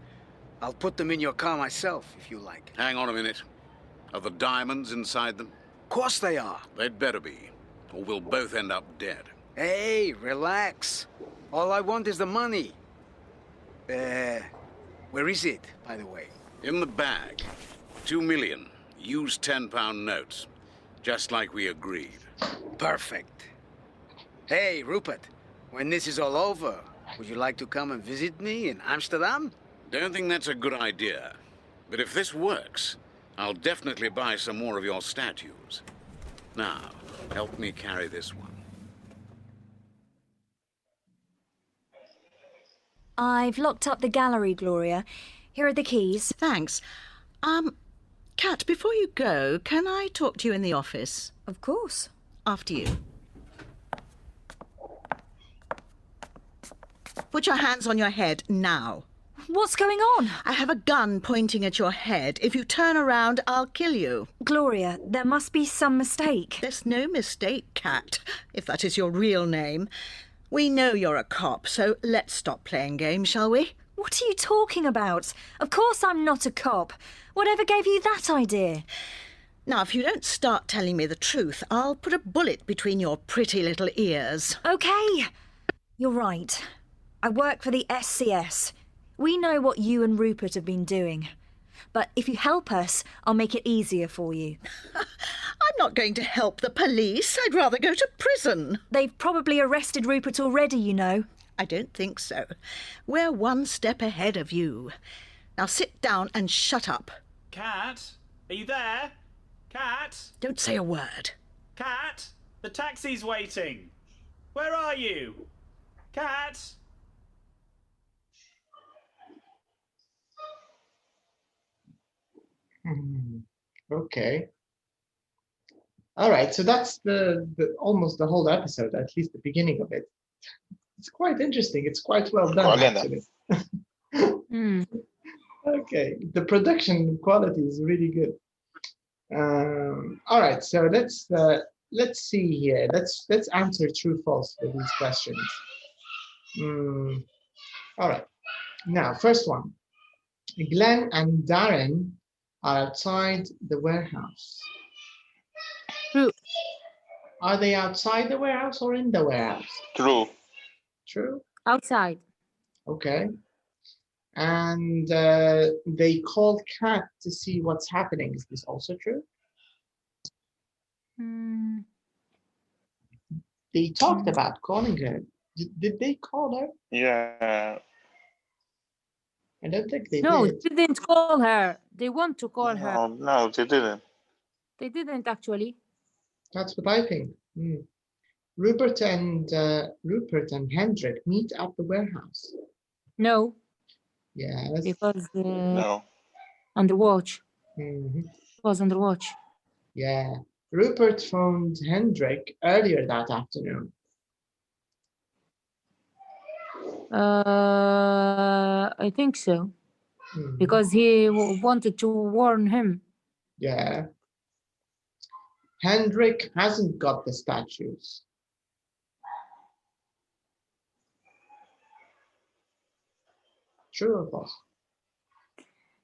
I'll put them in your car myself, if you like. Hang on a minute. Are the diamonds inside them? Of course they are. They'd better be, or we'll both end up dead. Hey, relax. All I want is the money. Where is it, by the way? In the bag. 2 million. Used £10 notes. Just like we agreed. Perfect. Hey, Rupert, when this is all over, would you like to come and visit me in Amsterdam? Don't think that's a good idea. But if this works, I'll definitely buy some more of your statues. Now, help me carry this one. I've locked up the gallery, Gloria. Here are the keys. Thanks. Kat, before you go, can I talk to you in the office? Of course. After you. Put your hands on your head now. What's going on? I have a gun pointing at your head. If you turn around, I'll kill you. Gloria, there must be some mistake. There's no mistake, Kat, if that is your real name. We know you're a cop, so let's stop playing games, shall we? What are you talking about? Of course I'm not a cop. Whatever gave you that idea? Now, if you don't start telling me the truth, I'll put a bullet between your pretty little ears. Okay. You're right. I work for the SCS. We know what you and Rupert have been doing. But if you help us, I'll make it easier for you. I'm not going to help the police. I'd rather go to prison. They've probably arrested Rupert already, you know. I don't think so. We're one step ahead of you. Now sit down and shut up. Kat, are you there? Cat? Don't say a word. Cat? The taxi's waiting. Where are you? Cat? Okay. All right, so that's the almost the whole episode, at least the beginning of it. It's quite interesting. It's quite well done, actually. Okay, the production quality is really good. All right, so let's see here. Let's answer true false for these questions. All right, now first one. Glenn and Darren are outside the warehouse. True. Are they outside the warehouse or in the warehouse? True. True. Outside. Okay. And they called Kat to see what's happening. Is this also true? They talked about calling her. Did they call her? Yeah. I don't think they No, did. they didn't call her. They want to call her. No, they didn't. They didn't actually. That's what I think. Rupert and Hendrik meet at the warehouse. No. Yes. Because no. On the watch. It was on the watch. Yeah. Rupert phoned Hendrik earlier that afternoon. I think so. Because he wanted to warn him. Yeah. Hendrik hasn't got the statues. True or false?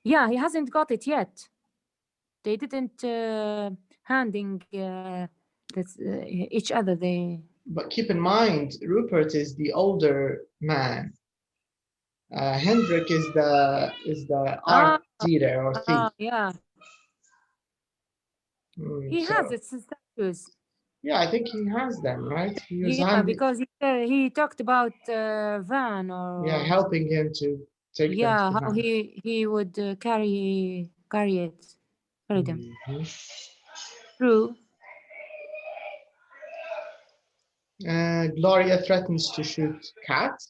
Yeah, he hasn't got it yet. They didn't handing each other. But keep in mind, Rupert is the older man. Hendrik is the art dealer or thief. Yeah. He has its statues. Yeah, I think he has them, right? Because he talked about Van or helping him to take them to how Van. he would carry them. True. Gloria threatens to shoot Kat.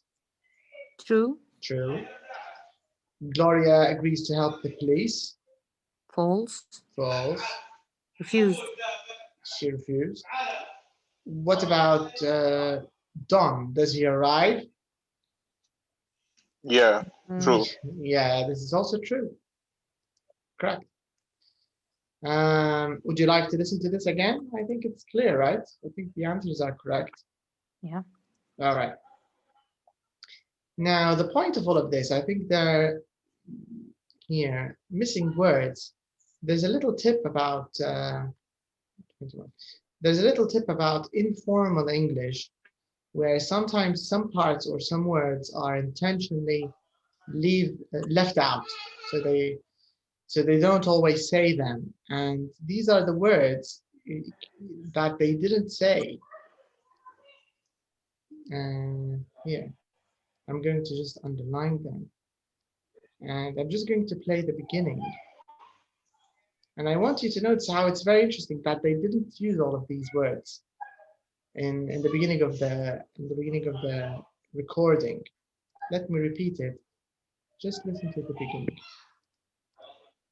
True. True. Gloria agrees to help the police. False. False. Refused. She refused. What about Don? Does he arrive? Yeah, true. Yeah, this is also true. Correct. Would you like to listen to this again? I think it's clear, right? I think the answers are correct. Yeah. All right. Now, the point of all of this, I think they're here, missing words. There's a little tip about informal English, where sometimes some parts or some words are intentionally left out, so they don't always say them. And these are the words that they didn't say. Here, I'm going to just underline them. And I'm just going to play the beginning. And I want you to notice how it's very interesting that they didn't use all of these words in the beginning of the recording. Let me repeat it. Just listen to the beginning.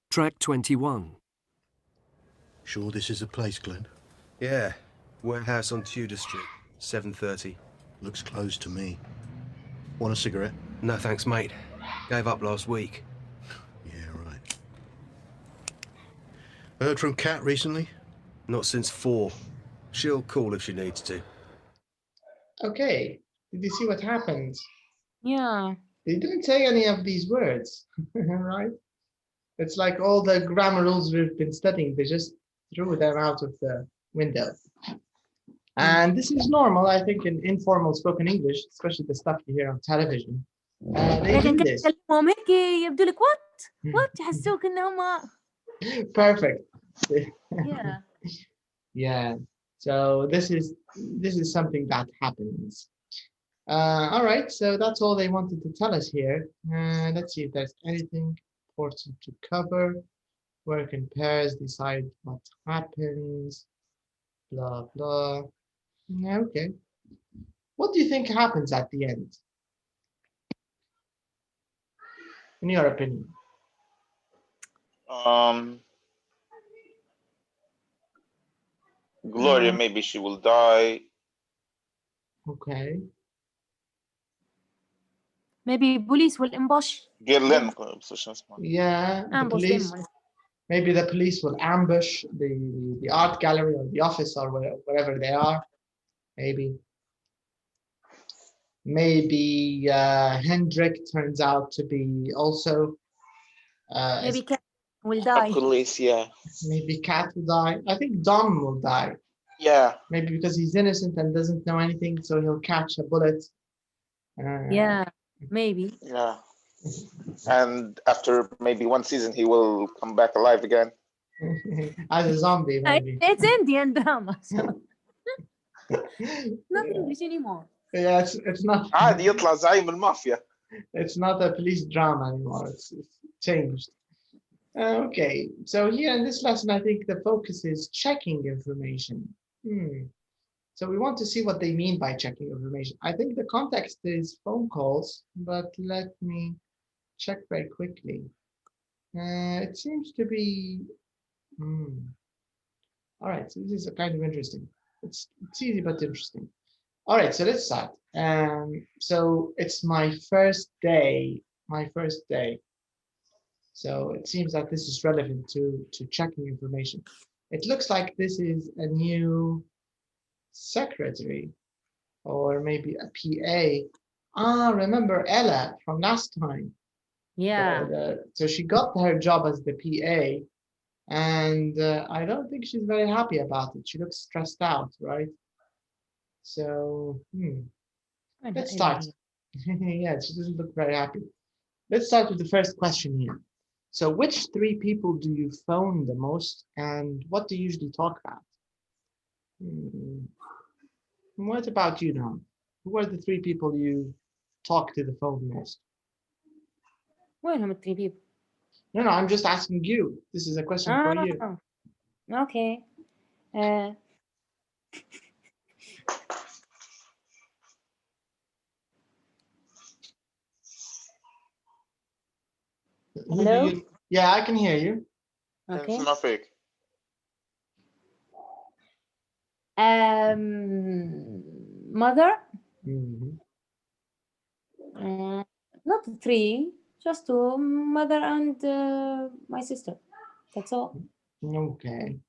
Track 21. Sure this is the place, Glenn? Yeah. Warehouse on Tudor Street, 7:30. Looks closed to me. Want a cigarette? No thanks, mate. Gave up last week. Yeah, right. Heard from Kat recently? Not since 4. She'll call if she needs to. Okay. Did you see what happened? Yeah. They didn't say any of these words, right? It's like all the grammar rules we've been studying, they just threw them out of the window. And this is normal, I think, in informal spoken English, especially the stuff you hear on television. They do this. Perfect. Yeah. Yeah. So this is something that happens. All right. So that's all they wanted to tell us here. Let's see if there's anything important to cover. work in pairs, decide what happens, blah, blah. Okay. What do you think happens at the end? In your opinion? Gloria, maybe she will die. Okay. Maybe police will ambush. Yeah, Ambush them. Maybe the police will ambush the art gallery or the office or wherever they are. Maybe Hendrik turns out to be also. Maybe Cat will die. Police, yeah. Maybe Cat will die. I think Dom will die. Yeah. Maybe because he's innocent and doesn't know anything, so he'll catch a bullet. Yeah, maybe. Yeah. And after maybe one season, he will come back alive again. As a zombie, maybe. It's Indian drama, so not English anymore. Yeah, it's not. عادي يطلع زعيم المافيا. It's not a police drama anymore. It's changed. Okay, so here in this lesson, I think the focus is checking information. So we want to see what they mean by checking information. I think the context is phone calls, but let me check very quickly. It seems to be. All right, so this is kind of interesting. It's easy but interesting. All right, so let's start. So it's my first day. So it seems that this is relevant to checking information. It looks like this is a new secretary or maybe a PA. Remember Ella from last time? Yeah. So she got her job as the PA, and I don't think she's very happy about it. She looks stressed out, right? So let's start. Yeah, she doesn't look very happy. Let's start with the first question here. So which three people do you phone the most, and what do you usually talk about? What about you, Nam? Who are the three people you talk to the phone most? وينهم three people? No, I'm just asking you. This is a question for you. Okay. Hello? Yeah, I can hear you. Okay. Mother? Not three, just two, mother and my sister. That's all. Okay.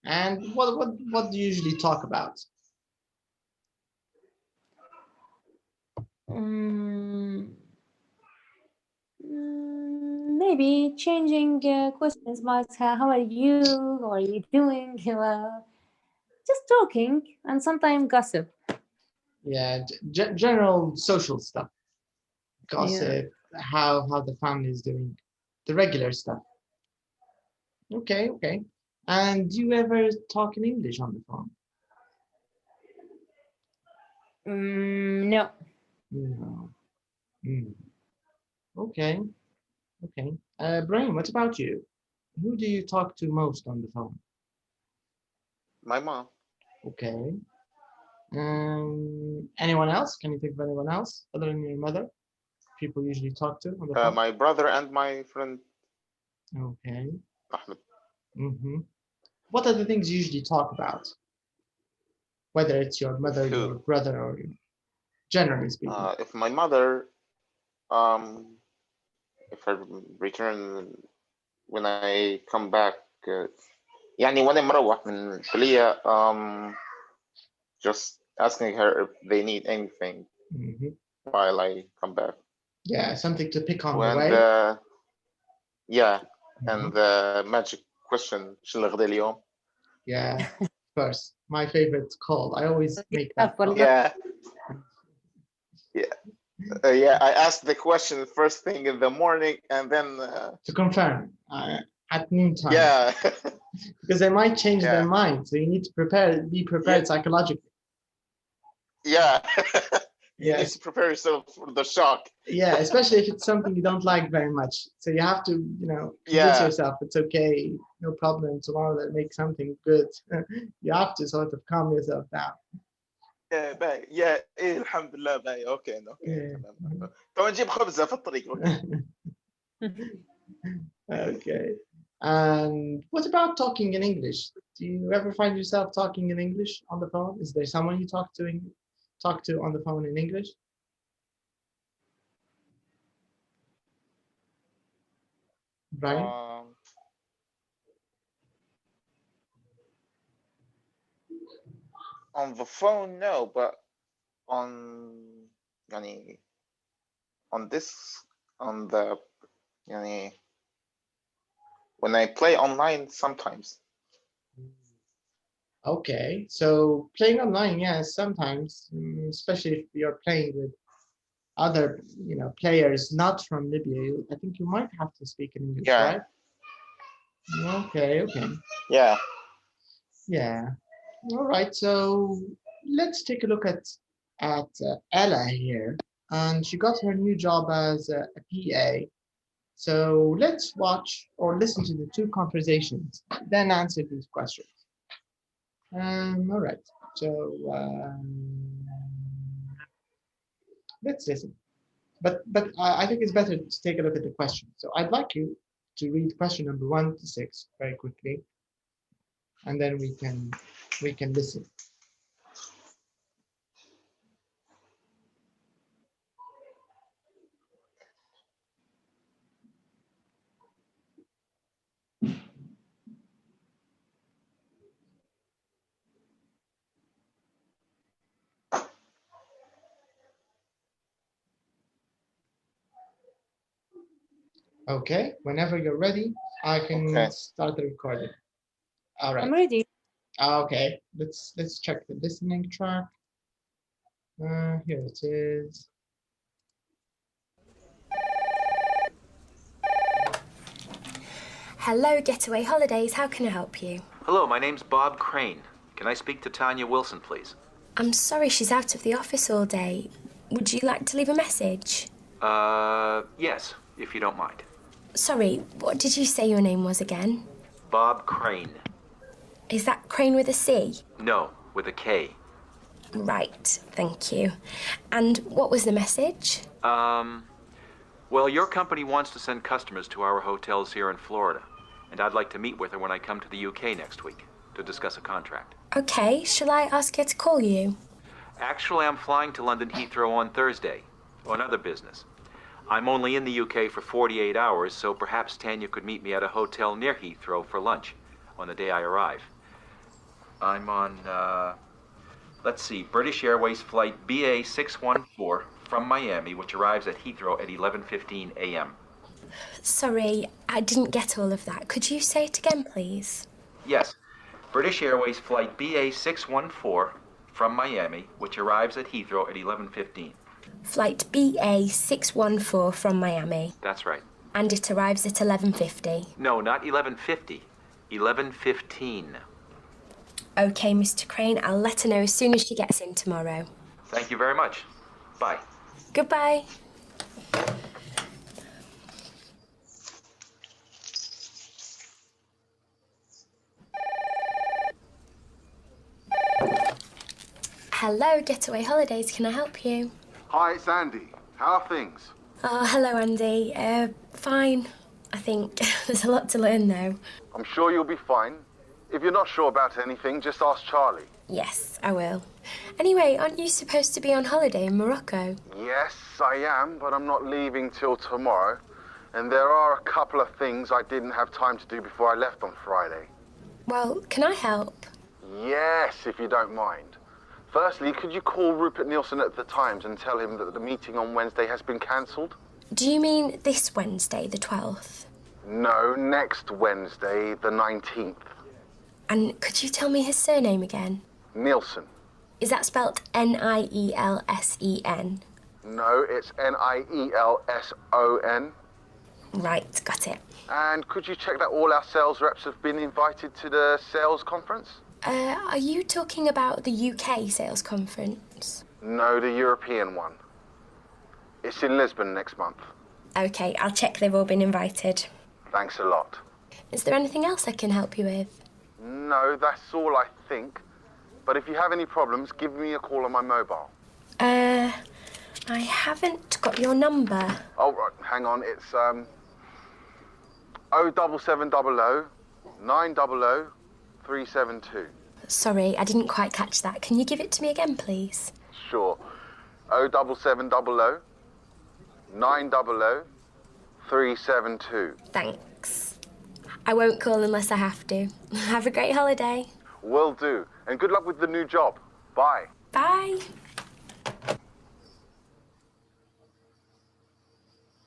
And what do you usually talk about? Maybe changing questions about how are you, how are you doing, just talking and sometimes gossip. Yeah, general social stuff, gossip, how the family is doing, the regular stuff. Okay. And do you ever talk in English on the phone? No. Okay. Brian, what about you? Who do you talk to most on the phone? My mom. Okay. Anyone else? Can you think of anyone else other than your mother? People usually talk to on the phone? My brother and my friend. Okay. Ahmed. What are the things you usually talk about? Whether it's your mother, your brother, or generally speaking. If my mother, if I return when I come back, يعني وانا مروح من الكلية, just asking her if they need anything while I come back. Yeah, something to pick on the way. And the magic question, شو الغدا اليوم? Yeah, of course. My favorite call. I always make that call. Yeah, I asked the question first thing in the morning and then to confirm at noontime. Yeah. Because they might change their mind, so you need to be prepared psychologically. Yeah. You need to prepare yourself for the shock. Yeah, especially if it's something you don't like very much. So you have to, convince yourself it's okay, no problem. Tomorrow they'll make something good. You have to sort of calm yourself down. Yeah, باي. Yeah, الحمد لله باي. Okay. تمام. طبعا نجيب خبزة في الطريق. Okay. And what about talking in English? Do you ever find yourself talking in English on the phone? Is there someone you talk to on the phone in English? Brian? On the phone, no, but on when I play online sometimes. Okay, so playing online, yes, sometimes, especially if you're playing with other, players not from Libya, I think you might have to speak in English, right? Okay. Yeah. All right, so let's take a look at Ella here, and she got her new job as a PA. So let's watch or listen to the two conversations, then answer these questions. All right, so let's listen. But I think it's better to take a look at the questions. So I'd like you to read question number 1 to 6 very quickly, and then we can listen. Okay, whenever you're ready, I can start the recording. All right. I'm ready. Okay, let's check the listening track. Here it is. Hello, Getaway Holidays. How can I help you? Hello, my name's Bob Crane. Can I speak to Tanya Wilson, please? I'm sorry, she's out of the office all day. Would you like to leave a message? Yes, if you don't mind. Sorry, what did you say your name was again? Bob Crane. Is that Crane with a C? No, with a K. Right, thank you. And what was the message? Well, your company wants to send customers to our hotels here in Florida, and I'd like to meet with her when I come to the UK next week to discuss a contract. Okay, shall I ask her to call you? Actually, I'm flying to London Heathrow on Thursday, on other business. I'm only in the UK for 48 hours, so perhaps Tanya could meet me at a hotel near Heathrow for lunch on the day I arrive. I'm on, let's see, British Airways flight BA 614 from Miami, which arrives at Heathrow at 11:15 a.m. Sorry, I didn't get all of that. Could you say it again, please? Yes, British Airways flight BA 614 from Miami, which arrives at Heathrow at 11:15. Flight BA 614 from Miami. That's right. And it arrives at 11:50. No, not 11:50. 11:15. Okay, Mr. Crane, I'll let her know as soon as she gets in tomorrow. Thank you very much. Bye. Goodbye. Hello, Getaway Holidays. Can I help you? Hi, it's Andy. How are things? Oh, hello, Andy. Fine, I think. There's a lot to learn, though. I'm sure you'll be fine. If you're not sure about anything, just ask Charlie. Yes, I will. Anyway, aren't you supposed to be on holiday in Morocco? Yes, I am, but I'm not leaving till tomorrow. And there are a couple of things I didn't have time to do before I left on Friday. Well, can I help? Yes, if you don't mind. Firstly, could you call Rupert Nielsen at the Times and tell him that the meeting on Wednesday has been cancelled? Do you mean this Wednesday, the 12th? No, next Wednesday, the 19th. And could you tell me his surname again? Nielsen. Is that spelt Nielsen? No, it's Nielson. Right, got it. And could you check that all our sales reps have been invited to the sales conference? Are you talking about the UK sales conference? No, the European one. It's in Lisbon next month. Okay, I'll check they've all been invited. Thanks a lot. Is there anything else I can help you with? No, that's all I think. But if you have any problems, give me a call on my mobile. I haven't got your number. Oh, right, hang on. It's 07700 900 372. Sorry, I didn't quite catch that. Can you give it to me again, please? Sure. 07700 900 372. Thanks. I won't call unless I have to. Have a great holiday. Will do. And good luck with the new job. Bye. Bye.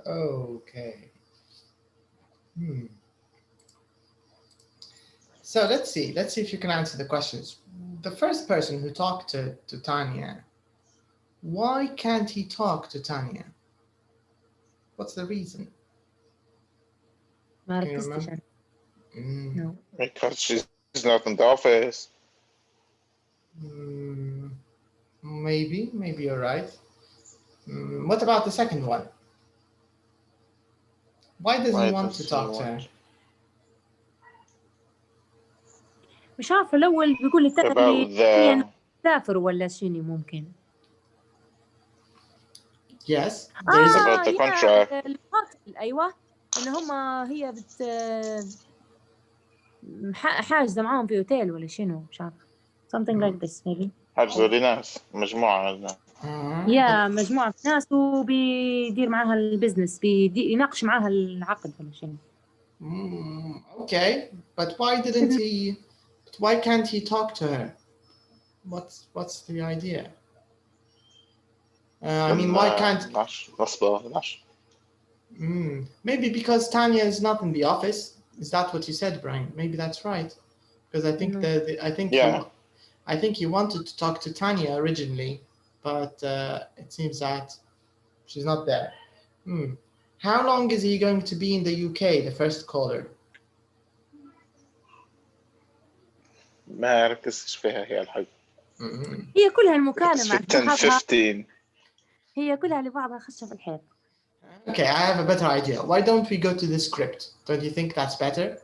Okay. So let's see if you can answer the questions. The first person who talked to Tanya, why can't he talk to Tanya? What's the reason? ما Can you ركزتش remember? أنا. No. Because she's not in the office. Maybe you're right. What about the second one? Why does he want to talk to her? مش عارفة الأول بيقول لي تسافر ولا شنو ممكن. Yes. There's about the contract. المقاتل أيوة إن هما هي حاجزة معاهم في أوتيل ولا شنو مش عارفة. Something like this maybe. حجزوا لناس مجموعة ناس. يا مجموعة ناس وبيدير معاها البزنس يناقش معاها العقد ولا شنو. Okay, but why can't he talk to her? What's the idea? I mean, why can't? Maybe because Tanya is not in the office. Is that what you said, Brian? Maybe that's right. Because I think I think he wanted to talk to Tanya originally, but it seems that she's not there. How long is he going to be in the UK, the first caller? ما ركزتش فيها هي الحق. هي كلها المكالمة 15. هي كلها لبعضها خشة في الحيط. Okay, I have a better idea. Why don't we go to the script? Don't you think that's better?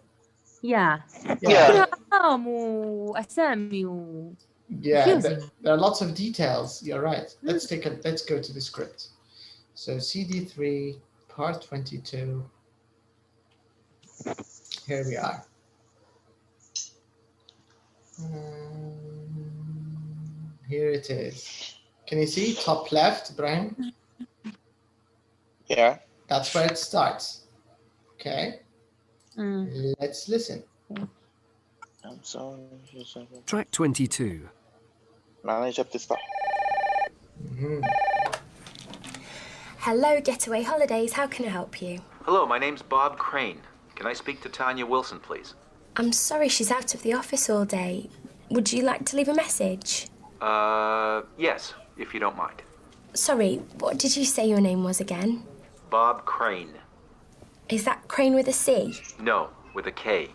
Yeah. Yeah. أرقام وأسامي و. Yeah, there are lots of details. You're right. Let's go to the script. So CD3 part 22. Here we are. Here it is. Can you see top left, Brian? Yeah. That's where it starts. Okay. Let's listen. I'm sorry. Track 22. معنا جبت الصح. Hello, Getaway Holidays. How can I help you? Hello, my name's Bob Crane. Can I speak to Tanya Wilson, please? I'm sorry, she's out of the office all day. Would you like to leave a message? Yes, if you don't mind. Sorry, what did you say your name was again? Bob Crane. Is that Crane with a C? No, with a K.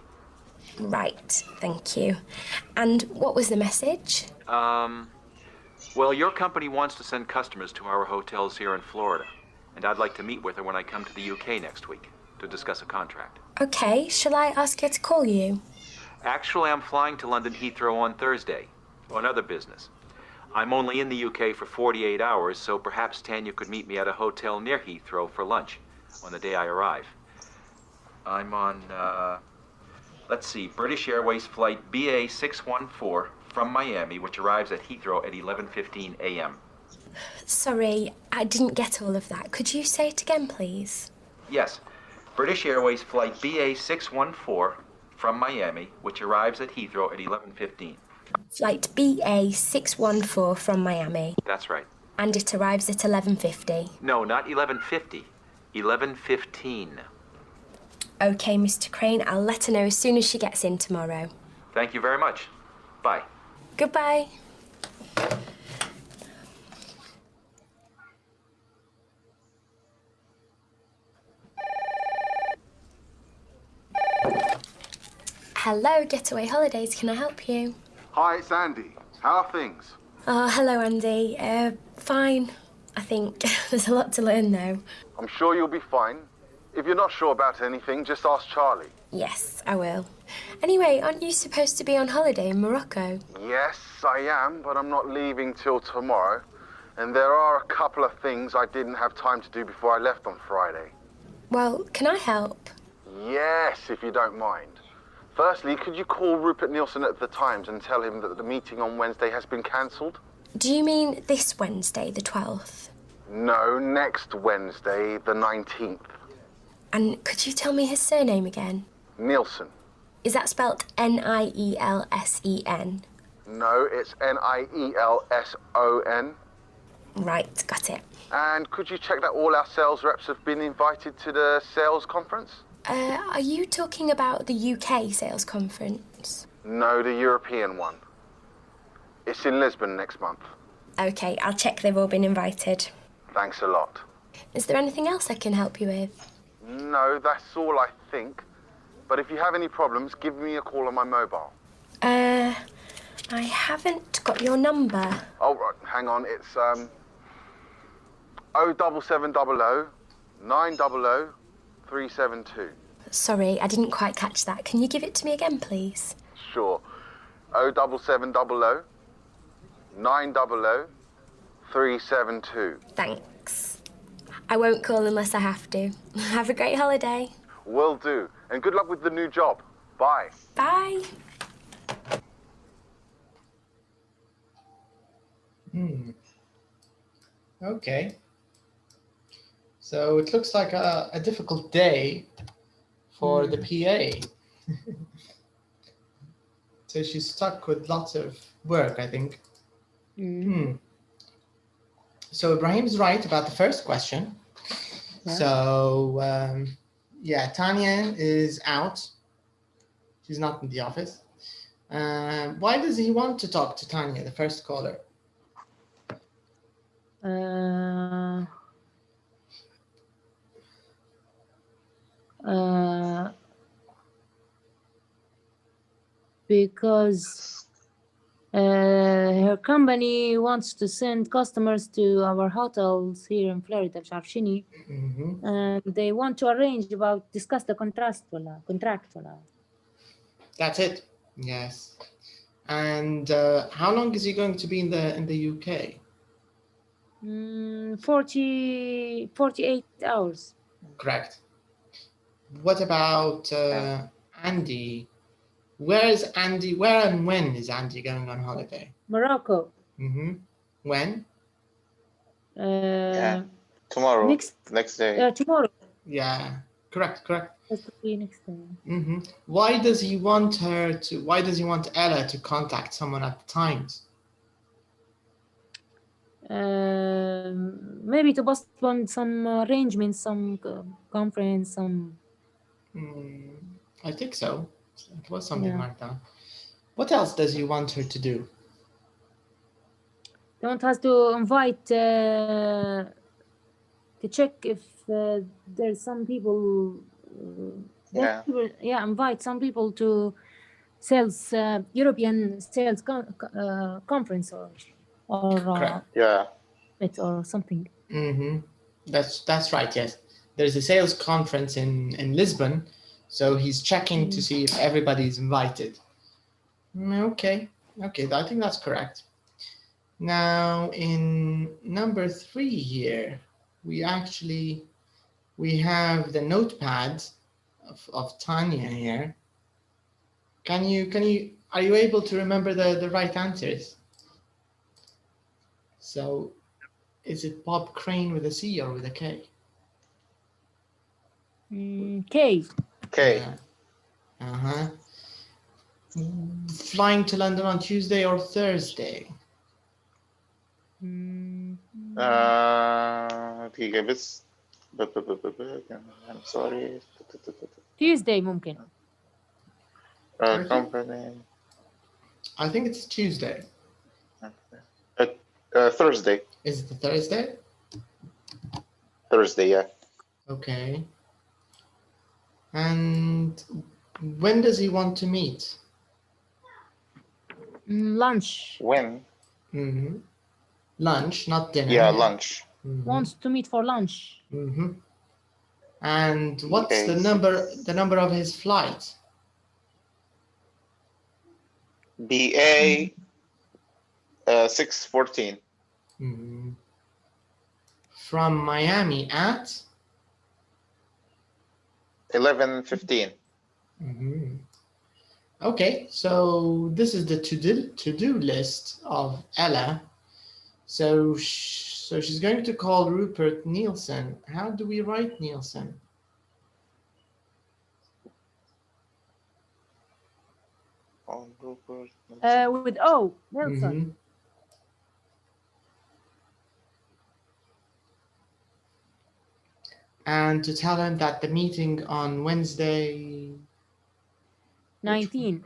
Right, thank you. And what was the message? Well, your company wants to send customers to our hotels here in Florida, and I'd like to meet with her when I come to the UK next week to discuss a contract. Okay, shall I ask her to call you? Actually, I'm flying to London Heathrow on Thursday, on other business. I'm only in the UK for 48 hours, so perhaps Tanya could meet me at a hotel near Heathrow for lunch on the day I arrive. I'm on, let's see, British Airways flight BA614 from Miami, which arrives at Heathrow at 11:15 a.m. Sorry, I didn't get all of that. Could you say it again, please? Yes, British Airways flight BA614 from Miami, which arrives at Heathrow at 11:15. Flight BA614 from Miami. That's right. And it arrives at 11:50. No, not 11:50. 11:15. Okay, Mr. Crane, I'll let her know as soon as she gets in tomorrow. Thank you very much. Bye. Goodbye. Hello, Getaway Holidays. Can I help you? Hi, it's Andy. How are things? Oh, hello, Andy. Fine, I think. There's a lot to learn, though. I'm sure you'll be fine. If you're not sure about anything, just ask Charlie. Yes, I will. Anyway, aren't you supposed to be on holiday in Morocco? Yes, I am, but I'm not leaving till tomorrow. And there are a couple of things I didn't have time to do before I left on Friday. Well, can I help? Yes, if you don't mind. Firstly, could you call Rupert Nielsen at the Times and tell him that the meeting on Wednesday has been cancelled? Do you mean this Wednesday, the 12th? No, next Wednesday, the 19th. And could you tell me his surname again? Nielsen. Is that spelt Nielsen? No, it's Nielson. Right, got it. And could you check that all our sales reps have been invited to the sales conference? Are you talking about the UK sales conference? No, the European one. It's in Lisbon next month. Okay, I'll check they've all been invited. Thanks a lot. Is there anything else I can help you with? No, that's all I think. But if you have any problems, give me a call on my mobile. I haven't got your number. Oh, right, hang on, it's 07700 900 372. Sorry, I didn't quite catch that. Can you give it to me again, please? Sure. 07700 900 372. Thanks. I won't call unless I have to. Have a great holiday. Will do. And good luck with the new job. Bye. Bye. Okay. So it looks like a difficult day for the PA. So she's stuck with lots of work, I think. So Ibrahim's right about the first question. Yeah. So, Tanya is out. She's not in the office. Why does he want to talk to Tanya, the first caller? Because her company wants to send customers to our hotels here in Florida, مش عارف شنو. And they want to arrange about discuss the contract. That's it. Yes. And how long is he going to be in the UK? 48 hours. Correct. What about Andy? Where is Andy? Where and when is Andy going on holiday? Morocco. When? Tomorrow. Next day. Tomorrow. Yeah. Correct. That could be next day. Why does he want Ella to contact someone at the Times? Maybe to postpone some arrangements, some conference, some. I think so. It was something like that. What else does he want her to do? He wants us to invite to check if there's some people. Invite some people to sales European sales conference or or something. That's right. Yes, there's a sales conference in Lisbon, so he's checking to see if everybody's invited. Okay, I think that's correct. Now in number 3 here, we have the notepad of Tanya here. Are you able to remember the right answers? So is it Bob Crane with a C or with a K? K. Flying to London on Tuesday or Thursday? I'm sorry. Tuesday ممكن. I think it's Tuesday. Thursday. Is it the Thursday? Thursday, yeah. Okay. And when does he want to meet? Lunch. When? Lunch, not dinner. Yeah, lunch. Wants to meet for lunch. And what's the number of his flight? BA 614. From Miami at 11:15. Okay, so this is the to-do list of Ella. So she's going to call Rupert Nielsen. How do we write Nielsen? Rupert. With O, Nielsen. And to tell him that the meeting on Wednesday 19.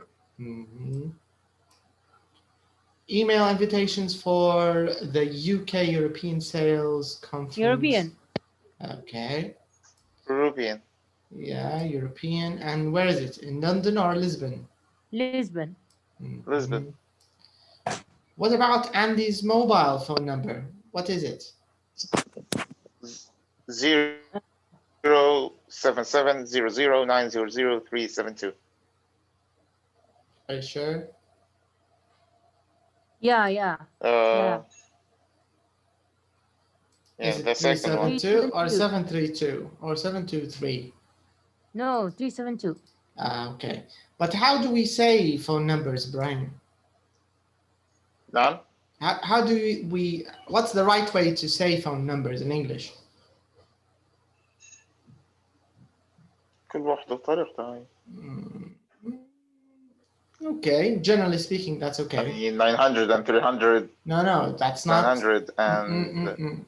Email invitations for the UK European Sales Conference. European. Okay. European. Yeah, European. And where is it? In London or Lisbon? Lisbon. Lisbon. What about Andy's mobile phone number? What is it? 07700900372. Are you sure? Yeah. Yeah, Is it the second one. 372 or 732 or 723? No, 372. Okay. But how do we say phone numbers, Brian? None? How do we what's the right way to say phone numbers in English? كل واحدة بطريقتها. Okay, generally speaking, that's okay. I mean, 900 and 300. No, that's not. 900 and.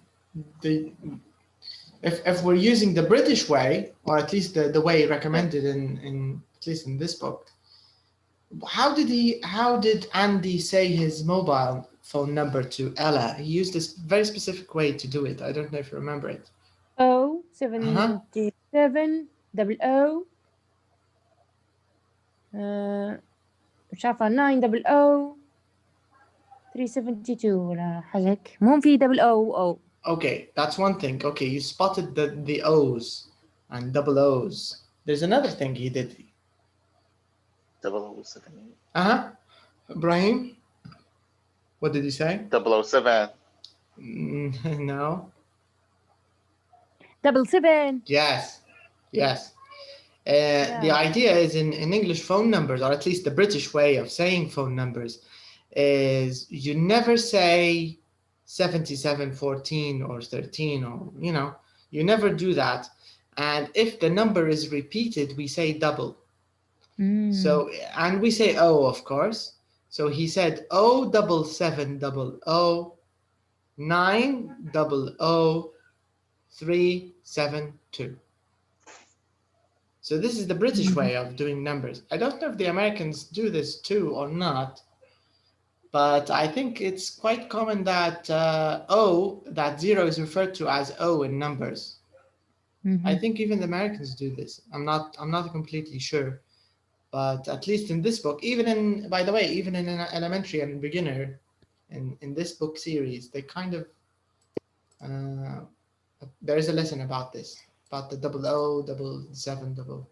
If we're using the British way, or at least the way recommended in at least in this book, how did Andy say his mobile phone number to Ella? He used this very specific way to do it. I don't know if you remember it. 077 00 مش عارفة 900 372 ولا حاجة هيك مو في 000. Okay, that's one thing. Okay, you spotted the O's and double O's. There's another thing he did. 007. Ibrahim, what did he say? 007. No. 77. Yes. The idea is in English phone numbers, or at least the British way of saying phone numbers, is you never say 7714 or 13, or you never do that. And if the number is repeated, we say double. So, and we say O, of course. So he said 07700 900 372. So this is the British way of doing numbers. I don't know if the Americans do this too or not, but I think it's quite common that that 0 is referred to as O in numbers. I think even the Americans do this. I'm not completely sure, but at least in this book, by the way, even in an elementary and beginner, in this book series, they kind of there is a lesson about this, about the 00, 77,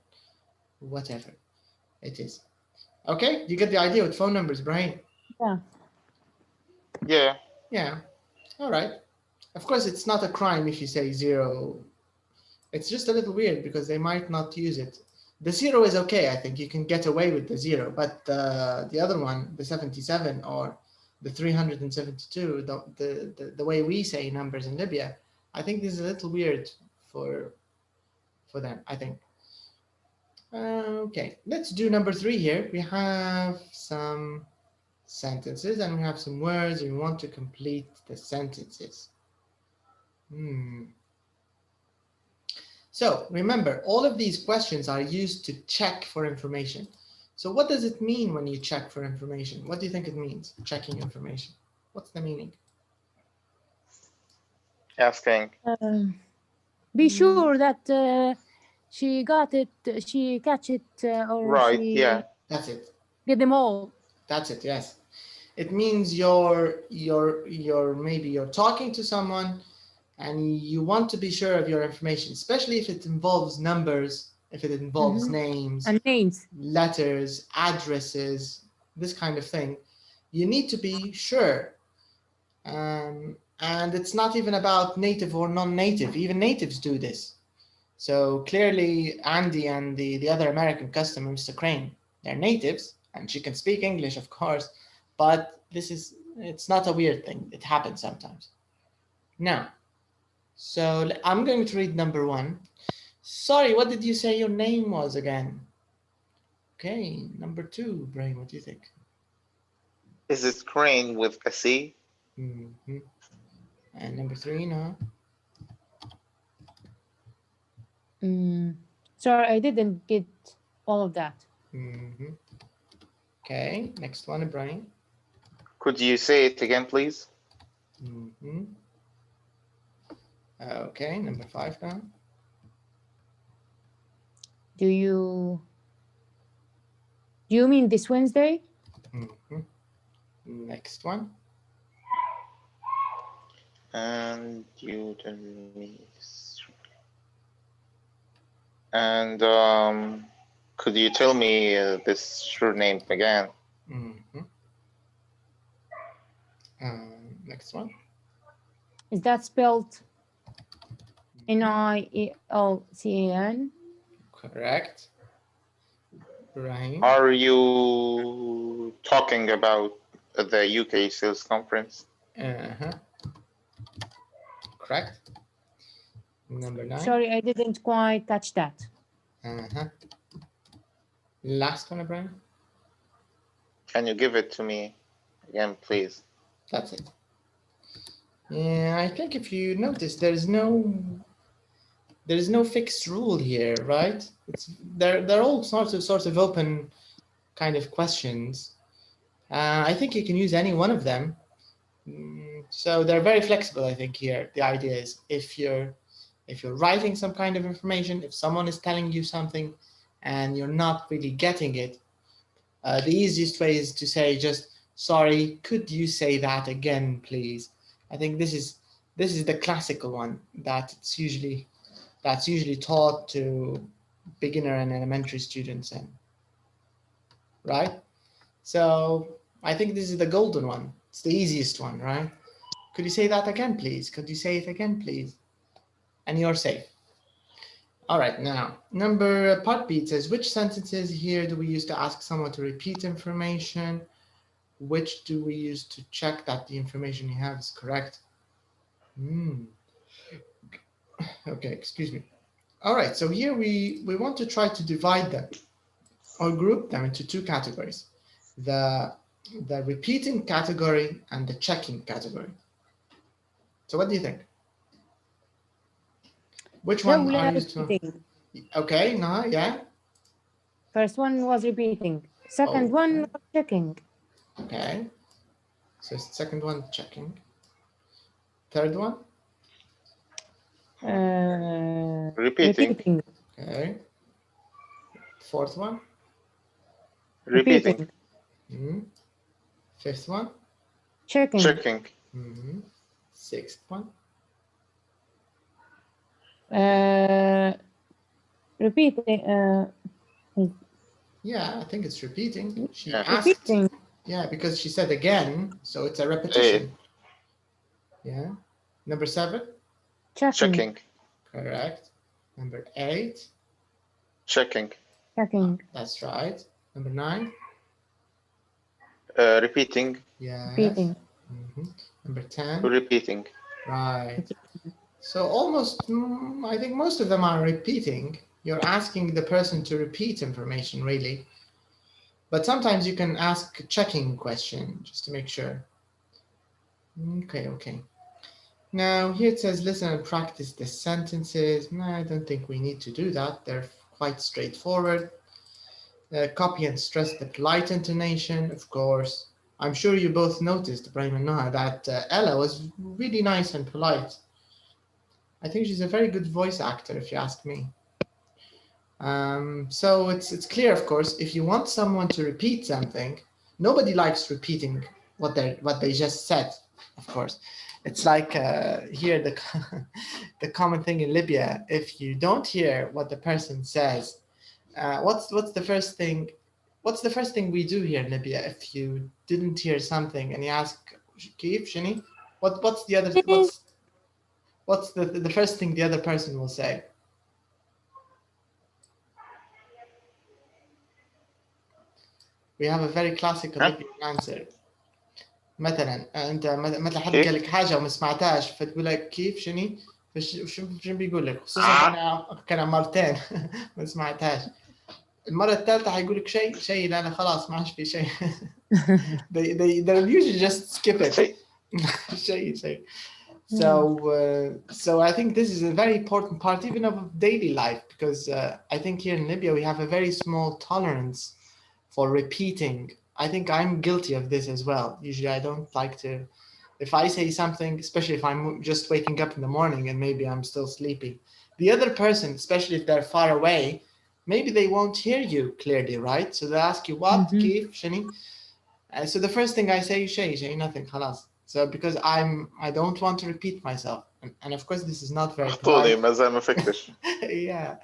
whatever it is. Okay, you get the idea with phone numbers, Brian? Yeah. All right. Of course, it's not a crime if you say 0. It's just a little weird because they might not use it. The 0 is okay. I think you can get away with the 0, but the other one, the 77 or the 372, the way we say numbers in Libya, I think this is a little weird for them, I think. Okay, let's do number 3 here. We have some sentences and we have some words, and we want to complete the sentences. So remember, all of these questions are used to check for information. So what does it mean when you check for information? What do you think it means, checking information? What's the meaning? Asking. Be sure that she got it, she catch it, or right, she yeah. That's it. get them all. That's it, yes. it means maybe you're talking to someone and you want to be sure of your information, especially if it involves numbers, if it involves names, and names, letters, addresses, this kind of thing. You need to be sure. And it's not even about native or non-native. Even natives do this. So clearly, Andy and the other American customer, Mr. Crane, they're natives, and she can speak English, of course, but it's not a weird thing. It happens sometimes. Now, so I'm going to read number 1. Sorry, what did you say your name was again? Okay, number 2, Brian, what do you think? Is it Crane with a C? Mm-hmm. And number 3, no? Sorry, I didn't get all of that. Mm-hmm. Okay, next one, Brian. Could you say it again, please? Mm-hmm. Okay, number 5 now. Do you mean this Wednesday? Mm-hmm. Next one. And you tell me. And could you tell me this surname again? Mm-hmm. Next one. Is that spelled Nielcan? Correct. Right. Are you talking about the UK sales conference? Correct. Number 9. Sorry, I didn't quite catch that. Last one, Brian. Can you give it to me again, please? That's it. Yeah, I think if you notice, there's no fixed rule here, right? They're all sorts of open kind of questions. I think you can use any one of them. So they're very flexible, I think, here. The idea is if you're writing some kind of information, if someone is telling you something and you're not really getting it, the easiest way is to say just, sorry, could you say that again, please? I think this is the classical one that's usually taught to beginner and elementary students, and right? So I think this is the golden one. It's the easiest one, right? Could you say that again, please? Could you say it again, please? And you're safe. All right, now, part B says, which sentences here do we use to ask someone to repeat information? Which do we use to check that the information you have is correct? Okay, excuse me. All right, so here we want to try to divide them or group them into 2 categories. The repeating category and the checking category. So what do you think? Which one are you repeating? Okay, no, yeah. First one was repeating. Second one was checking. Okay. So second one, checking. Third one? Repeating. Okay. Fourth one? Repeating. Fifth one? Checking. Checking. Sixth one? Repeating. Yeah, I think it's repeating. She asked. Repeating. Yeah, because she said again, so it's a repetition. Yeah. Number 7? Checking. Correct. Number 8? Checking. Checking. That's right. Number 9? Repeating. Yeah. Repeating. Number 10? Repeating. Right. So almost, I think most of them are repeating. You're asking the person to repeat information, really. But sometimes you can ask a checking question just to make sure. Okay. Now here it says, listen and practice the sentences. No, I don't think we need to do that. They're quite straightforward. Copy and stress the polite intonation, of course. I'm sure you both noticed, Ibrahim and Noah, that Ella was really nice and polite. I think she's a very good voice actor, if you ask me. So it's clear, of course, if you want someone to repeat something, nobody likes repeating what they just said, of course. It's like here the common thing in Libya. If you don't hear what the person says, what's the first thing? What's the first thing we do here in Libya? If you didn't hear something and you ask, "Kif shini?" What's the other? What's the first thing the other person will say? We have a very classical Libyan answer. مثلا انت مثلا حد قال لك حاجه وما سمعتهاش فتقول لك كيف شني شو بيقول لك خصوصا كان مرتين ما سمعتهاش المره الثالثه حيقول لك شيء لا خلاص ما عادش في شيء they usually just skip it شيء so I think this is a very important part even of daily life because I think here in Libya we have a very small tolerance for repeating. I think I'm guilty of this as well. Usually I don't like to, if I say something, especially if I'm just waking up in the morning and maybe I'm still sleepy, the other person, especially if they're far away, maybe they won't hear you clearly, right? So they ask you, what, كيف, شني? So the first thing I say, شيء, nothing, خلاص. So because I don't want to repeat myself. And of course this is not very polite. Yeah,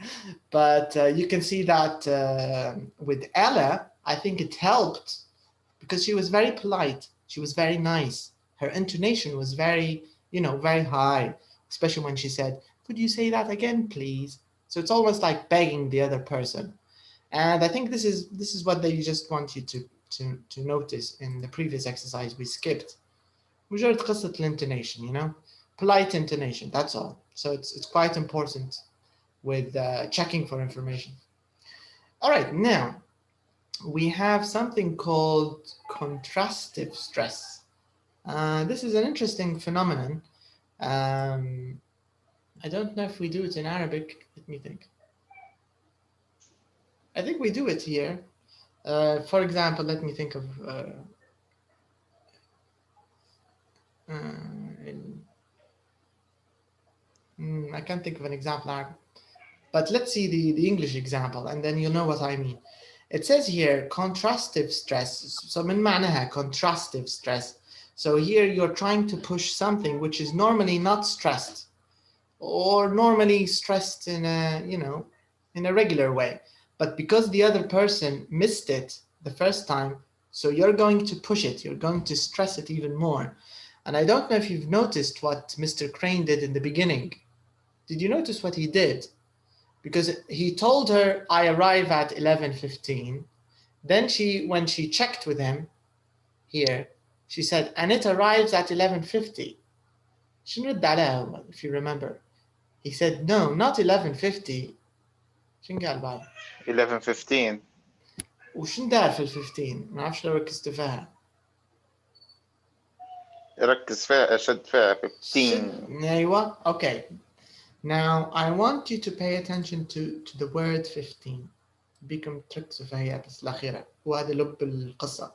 but you can see that with Ella, I think it helped because she was very polite. She was very nice. Her intonation was very, very high, especially when she said, "Could you say that again, please?" So it's almost like begging the other person. And I think this is what they just want you to notice in the previous exercise we skipped. مجرد قصة intonation, polite intonation. That's all. So it's quite important with checking for information. All right, now we have something called contrastive stress. This is an interesting phenomenon. I don't know if we do it in Arabic. Let me think. I think we do it here. For example, let me think of I can't think of an example in Arabic. But let's see the English example, and then you'll know what I mean. It says here contrastive stress. So من معناها contrastive stress. So here you're trying to push something which is normally not stressed, or normally stressed in a regular way. But because the other person missed it the first time, so you're going to push it. You're going to stress it even more. And I don't know if you've noticed what Mr. Crane did in the beginning. Did you notice what he did? Because he told her, I arrive at 11:15. Then when she checked with him here, she said, and it arrives at 11:50. شنو رد عليها if you remember? He said, no, not 11:50. شنو قال بعد؟ 11:15. وشنو دار في 15؟ ما اعرفش لو ركزت فيها. ركز فيها شد فيها 15. ايوه okay. Now I want you to pay attention to the word 15. بيكم تركزوا فيها بس الأخيرة وهذا لب القصة.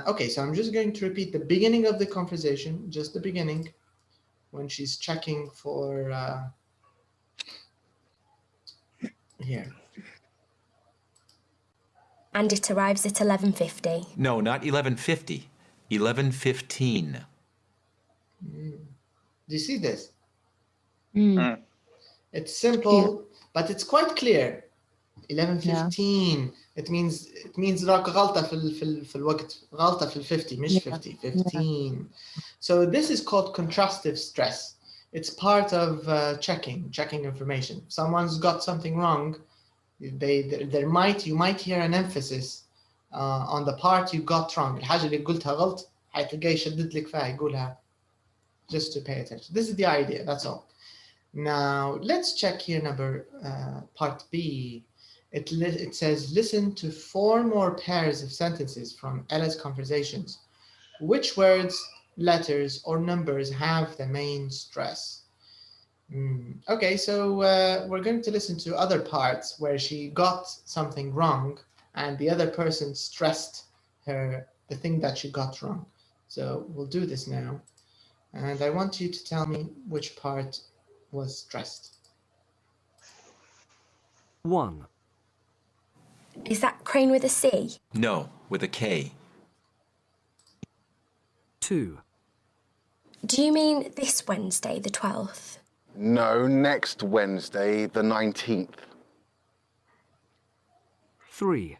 Okay, so I'm just going to repeat the beginning of the conversation, just the beginning, when she's checking for here. And it arrives at 11:50. No, not 11:50. 11:15. Do you see this? It's simple, but it's quite clear. 11:15. It means راك غلطة في الوقت. غلطة في 50 مش 50. 15. So this is called contrastive stress. It's part of checking information. If someone's got something wrong, you might hear an emphasis on the part you got wrong. الحاجة اللي قلتها غلط حتلقاه يشدد لك فيها يقولها. Just to pay attention. This is the idea. That's all. Now let's check here part B. It says listen to 4 more pairs of sentences from Ella's conversations. Which words, letters, or numbers have the main stress? Okay, so we're going to listen to other parts where she got something wrong and the other person stressed the thing that she got wrong. So we'll do this now. And I want you to tell me which part was stressed. 1. Is that Crane with a C? No, with a K. 2. Do you mean this Wednesday, the 12th? No, next Wednesday, the 19th. 3.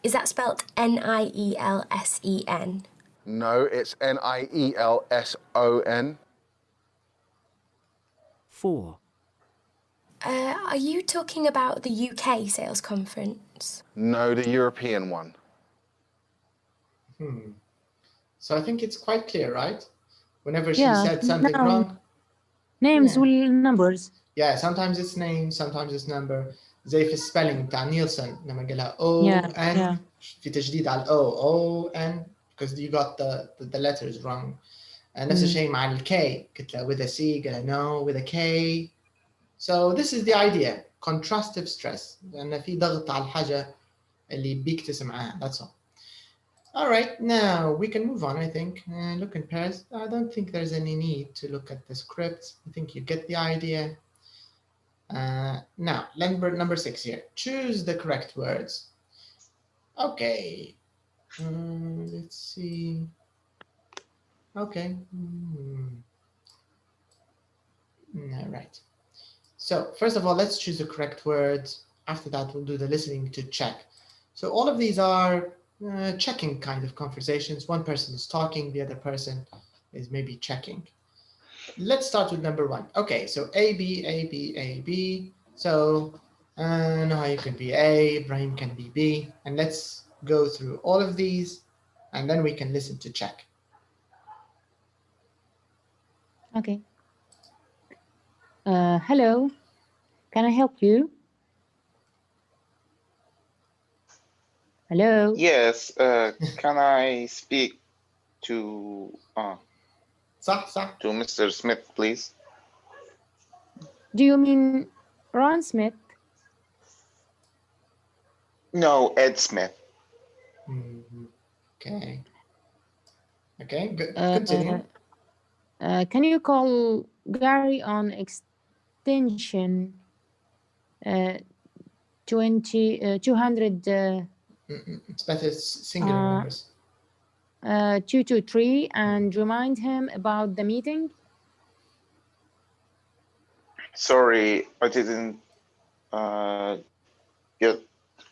Is that spelt Nielsen? No, it's Nielson. 4. Are you talking about the UK sales conference? No, the European one. So I think it's quite clear, right? Whenever she Yeah, said something no. wrong. Names Yeah. will numbers. Yeah, sometimes it's name, sometimes it's number. زي في spelling بتاع نيلسون لما قالها O N في تجديد على O N because you got the letters wrong. نفس الشيء مع ال K قلت له with a C قالها no with a K. So this is the idea, contrastive stress. لأن في ضغط على الحاجة اللي بيكتسم عنها. That's all. All right, now we can move on, I think. Look in pairs. I don't think there's any need to look at the script. I think you get the idea. Now, number 6 here. Choose the correct words. Okay. Let's see. Okay. All right. So first of all, let's choose the correct words. After that, we'll do the listening to check. So all of these are checking kind of conversations. One person is talking, the other person is maybe checking. Let's start with number 1. Okay, so A, B, A, B, A, B. So Noah, you can be A, Ibrahim can be B. And let's go through all of these, and then we can listen to check. Okay. Hello, can I help you? Hello? Yes, can I speak to to Mr. Smith, please? Do you mean Ron Smith? No, Ed Smith. Okay. Okay, good. Continue. Can you call Gary on extension 200? It's better singular numbers. 223 and remind him about the meeting? Sorry, I didn't get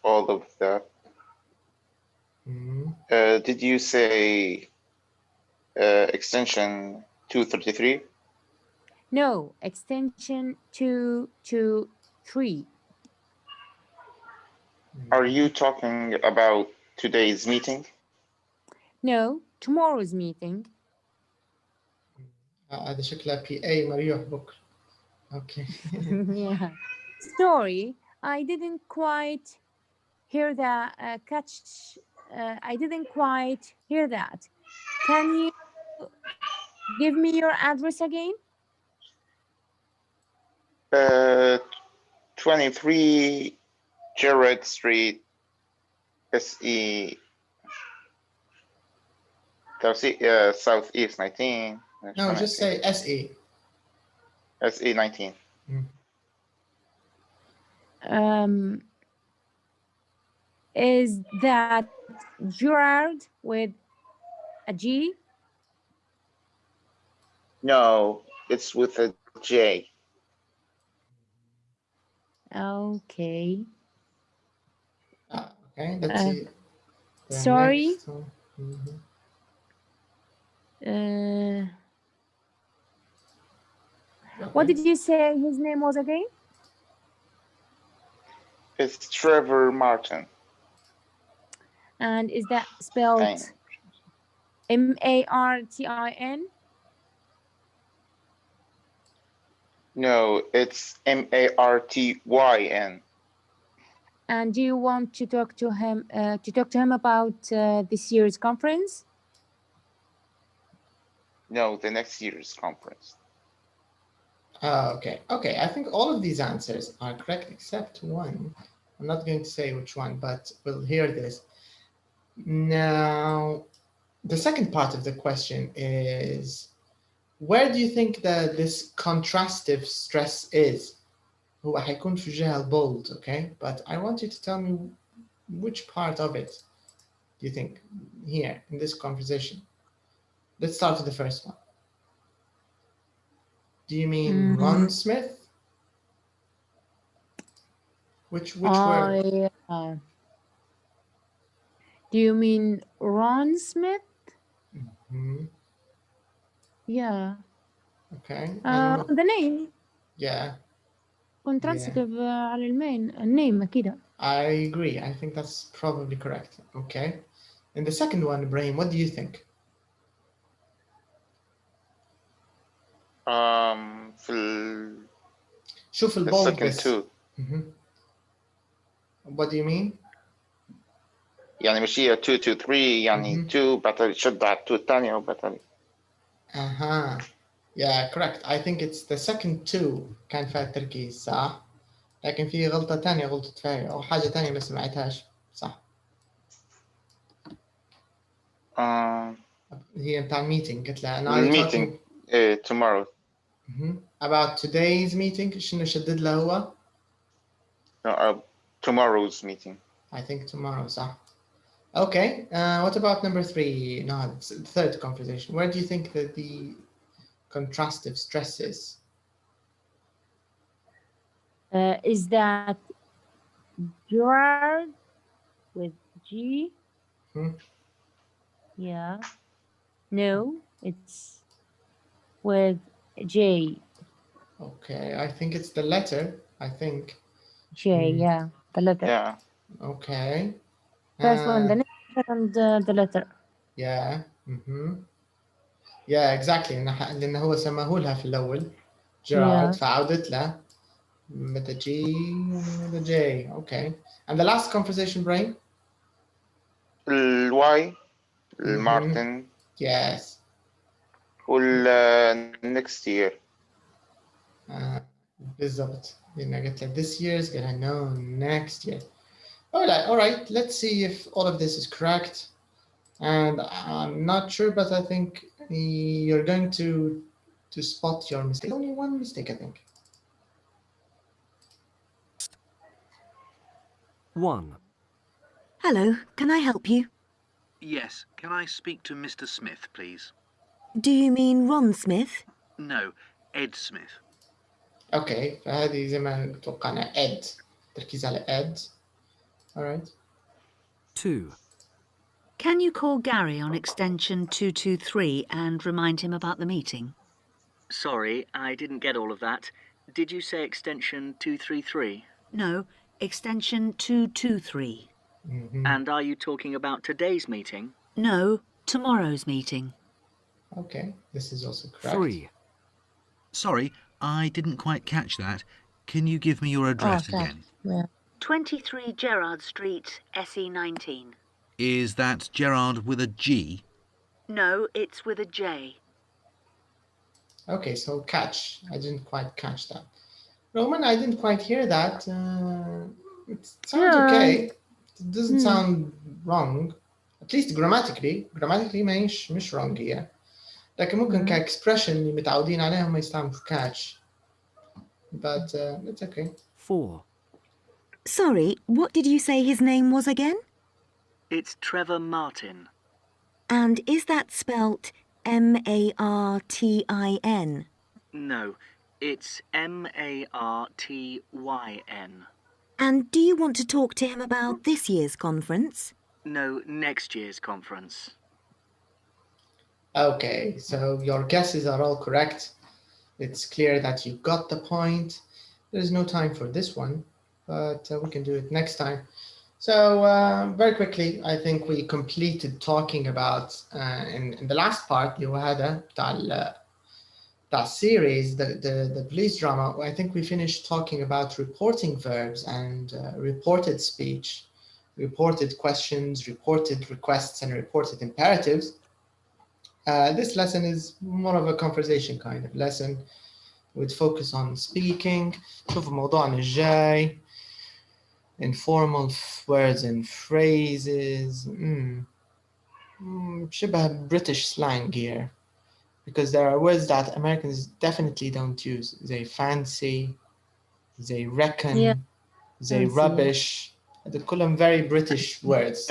all of that. Did you say extension 233? No, extension 223. Are you talking about today's meeting? No, tomorrow's meeting. هذا شكله PA مريح بكرة. Okay. Yeah. Sorry, I didn't quite hear that. I didn't quite hear that. Can you give me your address again? 23 Jarrett Street, SE. Southeast 19. No, just say SE. SE 19. Is that Gerard with a G? No, it's with a J. Okay. Okay, let's see. Sorry. What did you say his name was again? It's Trevor Martin. And is that spelled M-A-R-T-I-N? No, it's M-A-R-T-Y-N. And do you want to talk to him about this year's conference? No, the next year's conference. Okay. Okay, I think all of these answers are correct except one. I'm not going to say which one, but we'll hear this. Now, the second part of the question is, where do you think that this contrastive stress is? هو حيكون في الجهة bold, okay? But I want you to tell me which part of it do you think here in this conversation? Let's start with the first one. Do you mean Ron Smith? Which word? Do you mean Ron Smith? Yeah. Okay. The name. Yeah. كنت transitive على النame كده. I agree. I think that's probably correct. Okay. And the second one, Ibrahim, what do you think? شوف the البولد second بس. two. What do you mean? يعني مش هي 2 2 3 يعني 2 بطل شد على 2 الثانية وبطل. Yeah, correct. I think it's the second two كان فيها التركيز صح؟ لكن في غلطة تانية غلطة فيها أو حاجة تانية ما سمعتهاش صح؟ هي بتاع الميتنج قلت لها أنا meeting tomorrow. About today's meeting شنو شدد له هو؟ Tomorrow's meeting. I think tomorrow صح. Okay, what about number 3? No, it's the third conversation. Where do you think that the contrastive stress is? Is that Gerard with G? Yeah. No, it's with J. Okay, I think it's the letter. I think. J, yeah, the letter. Yeah. Okay. First one, the name, and the letter. Yeah. Yeah, exactly. لأن هو سماه لها في الأول جيرارد فعودت له with the G and the J. Okay. And the last conversation, Brain? Y. Martin. Yes. next year. بالضبط. لأن قلت له this year is gonna know next year. All right. Let's see if all of this is correct. And I'm not sure, but I think you're going to spot your mistake. Only one mistake, I think. 1. Hello, can I help you? Yes, can I speak to Mr. Smith, please? Do you mean Ron Smith? No, Ed Smith. Okay, فهذه زي ما توقعنا Ed. تركيز على Ed. All right. 2. Can you call Gary on extension 223 and remind him about the meeting? Sorry, I didn't get all of that. Did you say extension 233? No, extension 223. And are you talking about today's meeting? No, tomorrow's meeting. Okay, this is also correct. 3. Sorry, I didn't quite catch that. Can you give me your address again? Yeah. 23 Gerrard Street, SE19. Is that Gerard with a G? No, it's with a J. Okay, so catch. I didn't quite catch that. Roman, I didn't quite hear that. It sounds okay. It doesn't sound wrong. At least grammatically. Grammatically مش wrong here. لكن ممكن كexpression اللي متعودين عليها ما يستعملوا catch. But it's okay. 4. Sorry, what did you say his name was again? It's Trevor Martin. And is that spelt Martin? No, it's Martyn. And do you want to talk to him about this year's conference? No, next year's conference. Okay, so your guesses are all correct. It's clear that you got the point. There's no time for this one, but we can do it next time. So very quickly, I think we completed talking about in the last part اللي هو هذا بتاع series, the police drama. I think we finished talking about reporting verbs and reported speech, reported questions, reported requests, and reported imperatives. This lesson is more of a conversation kind of lesson with focus on speaking. شوفوا موضوعنا الجاي. Informal words and phrases. شبه British slang here, because there are words that Americans definitely don't use. They fancy, they reckon, they rubbish. They call them very British words.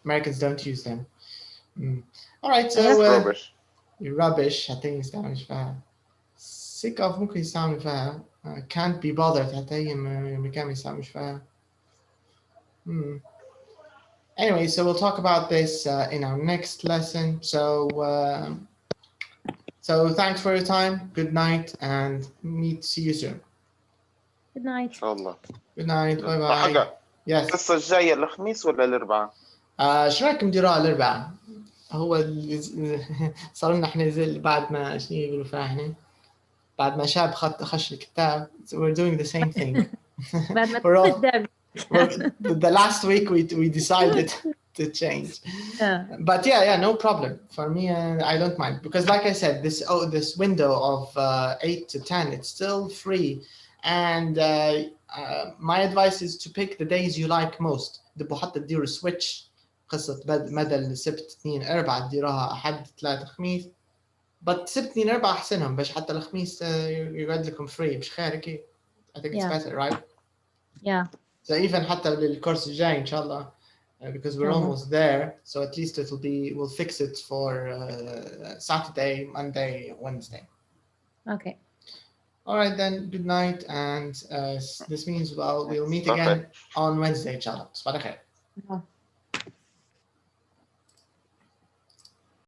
Americans don't use them. All right, so rubbish حتى يستعمل مش فيها. sick of ممكن يستعمل فيها. can't be bothered حتى هي مكان يستعمل مش فيها. Anyway, so we'll talk about this in our next lesson. So thanks for your time. Good night and see you soon. Good night. إن شاء الله. Good night. Bye bye. حاجة. Yes. الحصة الجاية الخميس ولا الأربعاء؟ شو رأيكم نديروها الأربعاء؟ هو صار لنا احنا زي بعد ما شنو يقولوا فيها احنا؟ بعد ما شاب خش الكتاب. So we're doing the same thing. بعد ما the last week we decided to change. But yeah, no problem. For me, I don't mind because, like I said, this window of 8 to 10, it's still free. And my advice is to pick the days you like most. دبوا حتى تديروا switch قصة مدى السبت 2 4 تديروها أحد 3 خميس. But سبت 2 4 أحسنهم باش حتى الخميس يقعد لكم free مش خير أكيد. I think it's better, right? Yeah. So even حتى للكورس الجاي إن شاء الله. Because we're almost there, so at least we'll fix it for Saturday, Monday, Wednesday. Okay. All right then. Good night, and this means we'll meet again on Wednesday, inshallah.